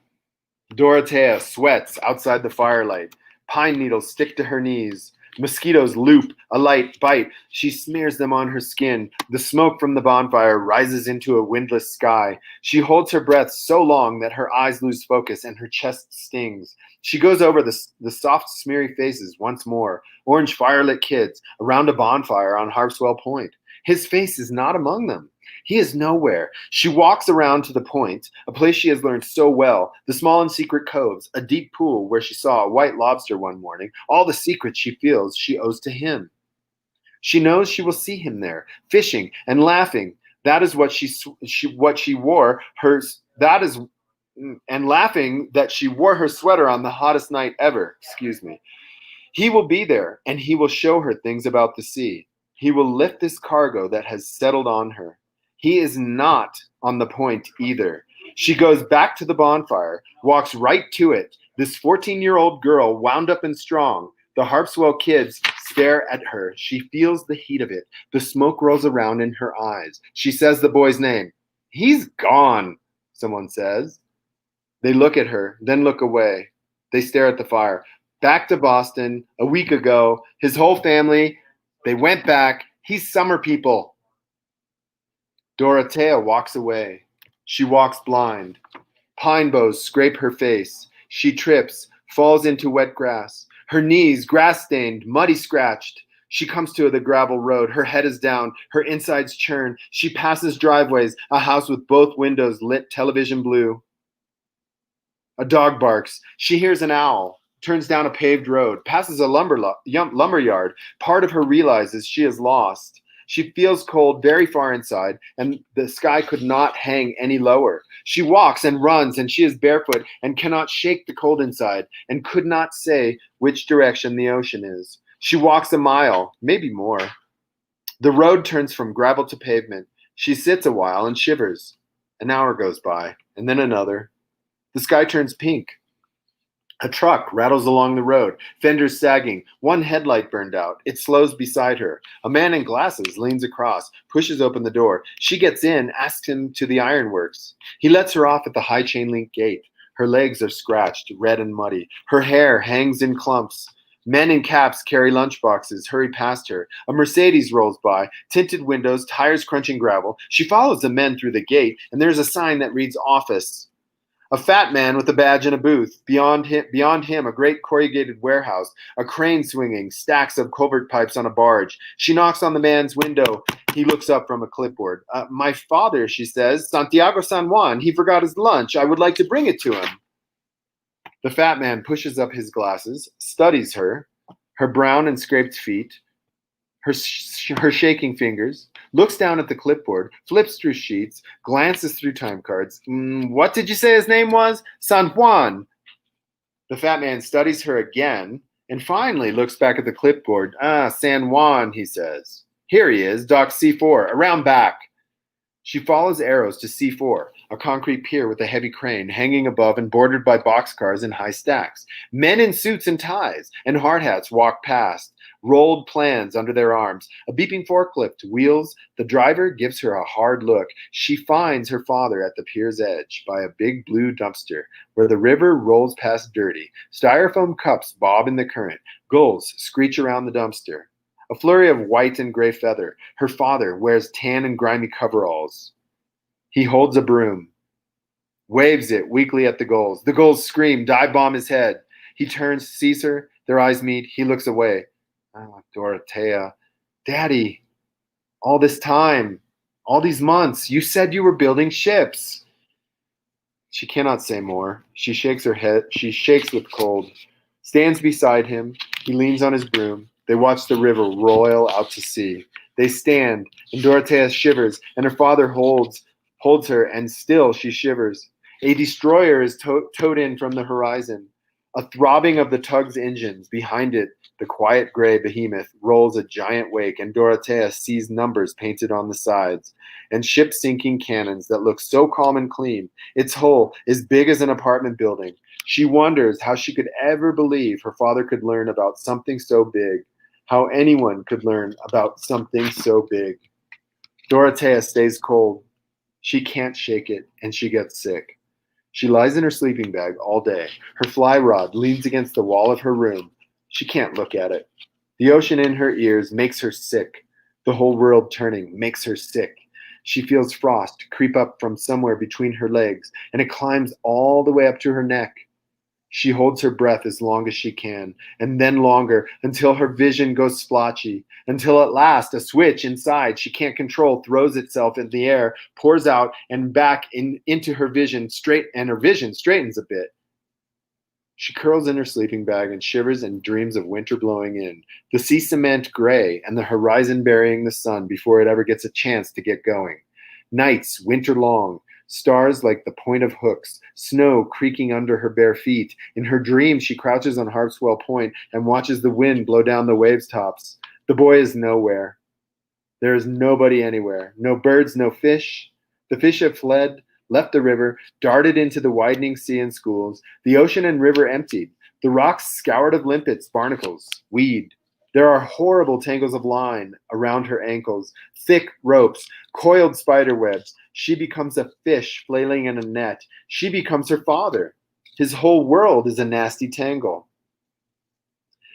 Dorothea sweats outside the firelight. Pine needles stick to her knees. Mosquitoes loop, alight, bite. She smears them on her skin. The smoke from the bonfire rises into a windless sky. She holds her breath so long that her eyes lose focus and her chest stings. She goes over the soft, smeary faces once more. Orange firelit kids around a bonfire on Harpswell Point. His face is not among them. He is nowhere. She walks around to the point, a place she has learned so well, the small and secret coves, a deep pool where she saw a white lobster one morning, all the secrets she feels she owes to him. She knows she will see him there, fishing and laughing. That is what she wore hers. That is, and laughing that she wore her sweater on the hottest night ever. Excuse me. He will be there, and he will show her things about the sea. He will lift this cargo that has settled on her. He is not on the point either. She goes back to the bonfire, walks right to it. This 14-year-old girl, wound up and strong. The Harpswell kids stare at her. She feels the heat of it. The smoke rolls around in her eyes. She says the boy's name. He's gone, someone says. They look at her, then look away. They stare at the fire. Back to Boston a week ago. His whole family, they went back. He's summer people. Dorothea walks away. She walks blind. Pine boughs scrape her face. She trips, falls into wet grass. Her knees, grass-stained, muddy-scratched. She comes to the gravel road. Her head is down. Her insides churn. She passes driveways, a house with both windows lit television blue. A dog barks. She hears an owl. Turns down a paved road. Passes a lumber yard. Part of her realizes she is lost. She feels cold very far inside, and the sky could not hang any lower. She walks and runs, and she is barefoot and cannot shake the cold inside, and could not say which direction the ocean is. She walks a mile, maybe more. The road turns from gravel to pavement. She sits a while and shivers. An hour goes by, and then another. The sky turns pink. A truck rattles along the road, fenders sagging, one headlight burned out. It slows beside her. A man in glasses leans across, pushes open the door. She gets in, asks him to the ironworks. He lets her off at the high chain link gate. Her legs are scratched, red and muddy. Her hair hangs in clumps. Men in caps carry lunchboxes, hurry past her. A Mercedes rolls by, tinted windows, tires crunching gravel. She follows the men through the gate, and there's a sign that reads office. A fat man with a badge in a booth. Beyond him, a great corrugated warehouse, a crane swinging, stacks of culvert pipes on a barge. She knocks on the man's window. He looks up from a clipboard. My father, she says, Santiago San Juan, he forgot his lunch. I would like to bring it to him. The fat man pushes up his glasses, studies her brown and scraped feet, her shaking fingers, looks down at the clipboard, flips through sheets, glances through time cards. What did you say his name was? San Juan. The fat man studies her again and finally looks back at the clipboard. San Juan, he says. Here he is, Dock C4, around back. She follows arrows to C4, a concrete pier with a heavy crane hanging above and bordered by boxcars in high stacks. Men in suits and ties and hard hats walk past, rolled plans under their arms. A beeping forklift wheels. The driver gives her a hard look. She finds her father at the pier's edge by a big blue dumpster where the river rolls past dirty. Styrofoam cups bob in the current. Gulls screech around the dumpster. A flurry of white and gray feather. Her father wears tan and grimy coveralls. He holds a broom, waves it weakly at the gulls. The gulls scream, dive bomb his head. He turns, sees her. Their eyes meet. He looks away. Dorothea, Daddy, all this time, all these months, you said you were building ships. She cannot say more. She shakes her head. She shakes with cold. Stands beside him. He leans on his broom. They watch the river roil out to sea. They stand, and Dorothea shivers, and her father holds her, and still she shivers. A destroyer is towed in from the horizon. A throbbing of the tug's engines. Behind it, the quiet gray behemoth rolls a giant wake, and Dorothea sees numbers painted on the sides, and ship-sinking cannons that look so calm and clean. Its hull is big as an apartment building. She wonders how she could ever believe her father could learn about something so big, how anyone could learn about something so big. Dorothea stays cold. She can't shake it, and she gets sick. She lies in her sleeping bag all day. Her fly rod leans against the wall of her room. She can't look at it. The ocean in her ears makes her sick. The whole world turning makes her sick. She feels frost creep up from somewhere between her legs, and it climbs all the way up to her neck. She holds her breath as long as she can, and then longer, until her vision goes splotchy, until at last a switch inside she can't control throws itself in the air, pours out and back into her vision, and her vision straightens a bit. She curls in her sleeping bag and shivers and dreams of winter blowing in, the sea cement gray and the horizon burying the sun before it ever gets a chance to get going. Nights, winter long, stars like the point of hooks, snow creaking under her bare feet. In her dreams, she crouches on Harpswell Point and watches the wind blow down the waves' tops. The boy is nowhere. There is nobody anywhere. No birds, no fish. The fish have fled, left the river, darted into the widening sea and schools. The ocean and river emptied. The rocks scoured of limpets, barnacles, weed. There are horrible tangles of line around her ankles, thick ropes, coiled spider webs. She becomes a fish flailing in a net. She becomes her father. His whole world is a nasty tangle.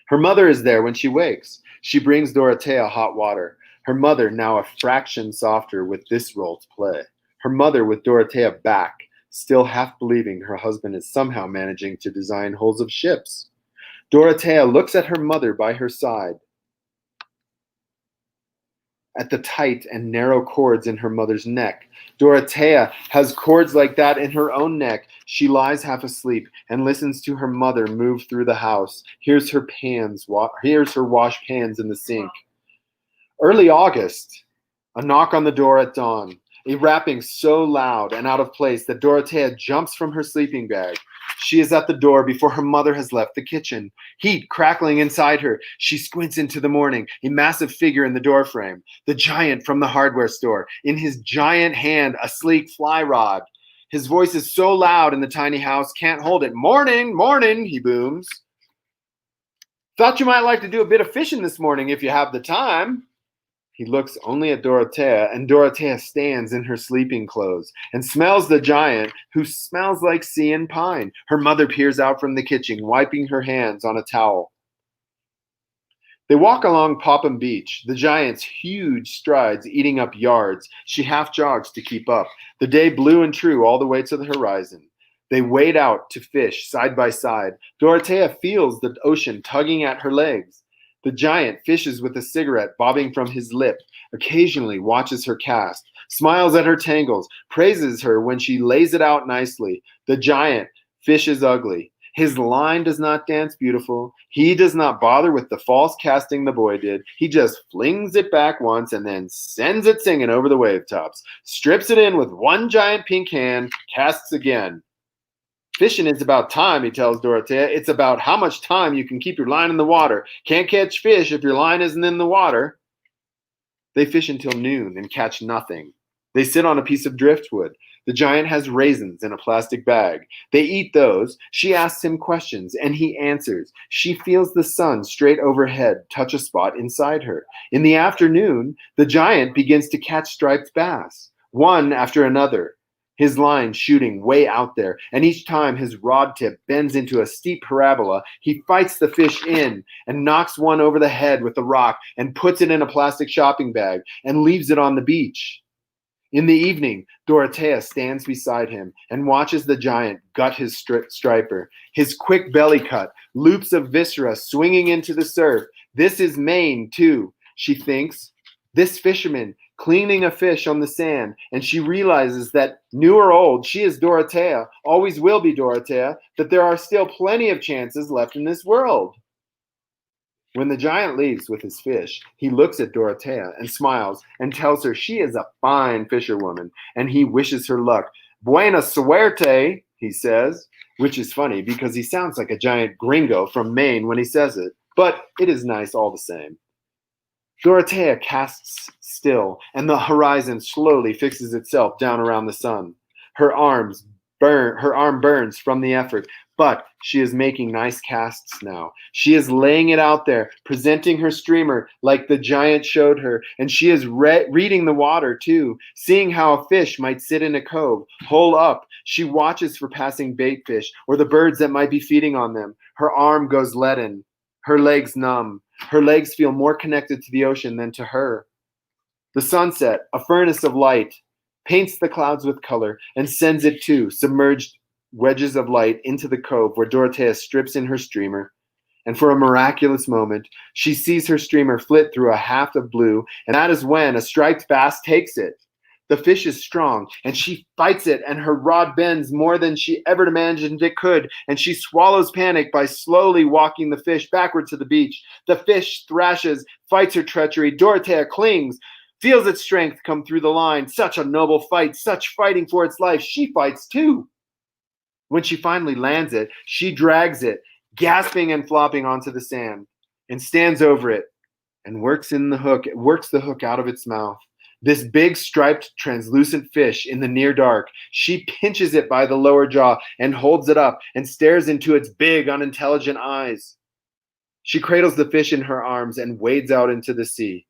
Her mother is there when she wakes. She brings Dorothea hot water. Her mother, now a fraction softer with this role to play. Her mother with Dorothea back, still half believing her husband is somehow managing to design hulls of ships. Dorothea looks at her mother by her side, at the tight and narrow cords in her mother's neck. Dorothea has cords like that in her own neck. She lies half asleep and listens to her mother move through the house, hears her wash pans in the sink. Early August, a knock on the door at dawn, a rapping so loud and out of place that Dorothea jumps from her sleeping bag. She is at the door before her mother has left the kitchen. Heat crackling inside her. She squints into the morning, a massive figure in the doorframe. The giant from the hardware store. In his giant hand, a sleek fly rod. His voice is so loud in the tiny house, can't hold it. Morning, morning, he booms. Thought you might like to do a bit of fishing this morning if you have the time. He looks only at Dorothea, and Dorothea stands in her sleeping clothes and smells the giant, who smells like sea and pine. Her mother peers out from the kitchen, wiping her hands on a towel. They walk along Popham Beach, the giant's huge strides eating up yards. She half jogs to keep up, the day blue and true all the way to the horizon. They wade out to fish side by side. Dorothea feels the ocean tugging at her legs. The giant fishes with a cigarette bobbing from his lip, occasionally watches her cast, smiles at her tangles, praises her when she lays it out nicely. The giant fishes ugly. His line does not dance beautiful. He does not bother with the false casting the boy did. He just flings it back once and then sends it singing over the wave tops, strips it in with one giant pink hand, casts again. Fishing is about time, he tells Dorothea. It's about how much time you can keep your line in the water. Can't catch fish if your line isn't in the water. They fish until noon and catch nothing. They sit on a piece of driftwood. The giant has raisins in a plastic bag. They eat those. She asks him questions, and he answers. She feels the sun straight overhead touch a spot inside her. In the afternoon, the giant begins to catch striped bass, one after another. His line shooting way out there, and each time his rod tip bends into a steep parabola, he fights the fish in and knocks one over the head with a rock and puts it in a plastic shopping bag and leaves it on the beach. In the evening, Dorothea stands beside him and watches the giant gut his striper, his quick belly cut, loops of viscera swinging into the surf. This is Maine, too, she thinks. This fisherman cleaning a fish on the sand, and she realizes that, new or old, she is Dorothea, always will be Dorothea, that there are still plenty of chances left in this world. When the giant leaves with his fish, he looks at Dorothea and smiles and tells her she is a fine fisherwoman, and he wishes her luck. Buena suerte, he says, which is funny because he sounds like a giant gringo from Maine when he says it, but it is nice all the same. Dorothea casts still, and the horizon slowly fixes itself down around the sun. Her arm burns from the effort, but she is making nice casts now. She is laying it out there, presenting her streamer like the giant showed her, and she is reading the water too, seeing how a fish might sit in a cove, hole up. She watches for passing bait fish or the birds that might be feeding on them. Her arm goes leaden, her legs numb. Her legs feel more connected to the ocean than to her. The sunset, a furnace of light, paints the clouds with color and sends it too, submerged wedges of light into the cove where Dorothea strips in her streamer. And for a miraculous moment, she sees her streamer flit through a haft of blue, and that is when a striped bass takes it. The fish is strong, and she fights it, and her rod bends more than she ever imagined it could, and she swallows panic by slowly walking the fish backward to the beach. The fish thrashes, fights her treachery. Dorothea clings, feels its strength come through the line. Such a noble fight, such fighting for its life. She fights too. When she finally lands it, she drags it, gasping and flopping onto the sand, and stands over it and works the hook out of its mouth. This big striped translucent fish in the near dark, she pinches it by the lower jaw and holds it up and stares into its big unintelligent eyes. She cradles the fish in her arms and wades out into the sea.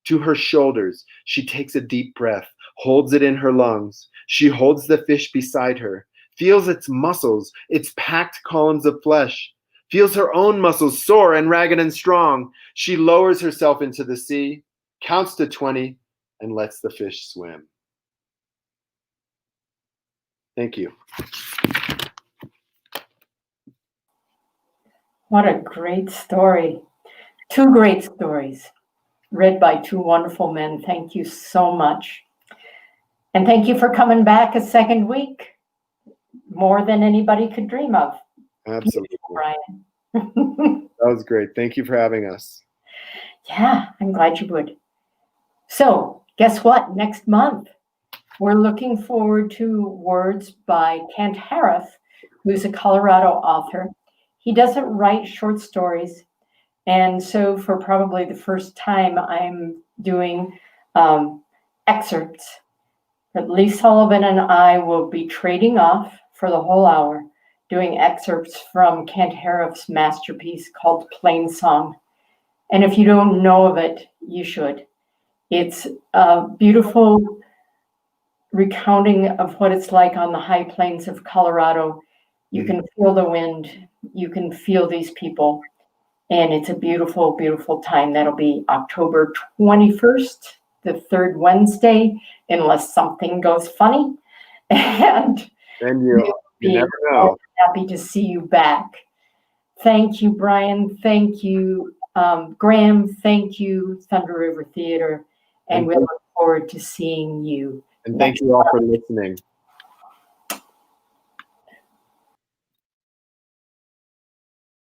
To her shoulders, she takes a deep breath, holds it in her lungs. She holds the fish beside her, feels its muscles, its packed columns of flesh, feels her own muscles sore and ragged and strong. She lowers herself into the sea, counts to 20, and lets the fish swim. Thank you. What a great story. Two great stories read by two wonderful men. Thank you so much. And thank you for coming back a second week. More than anybody could dream of. Absolutely. Bryan. That was great. Thank you for having us. Yeah, I'm glad you would. So, guess what? Next month, we're looking forward to words by Kent Harris, who's a Colorado author. He doesn't write short stories. And so for probably the first time, I'm doing excerpts. But Lee Sullivan and I will be trading off for the whole hour, doing excerpts from Kent Harris' masterpiece called Plain Song. And if you don't know of it, you should. It's a beautiful recounting of what it's like on the high plains of Colorado. You can feel the wind, you can feel these people, and it's a beautiful, beautiful time. That'll be October 21st, the third Wednesday, unless something goes funny. And you never know. Happy to see you back. Thank you, Bryan. Thank you, Graham. Thank you, Thunder River Theater. And we look forward to seeing you. And thank you all for listening.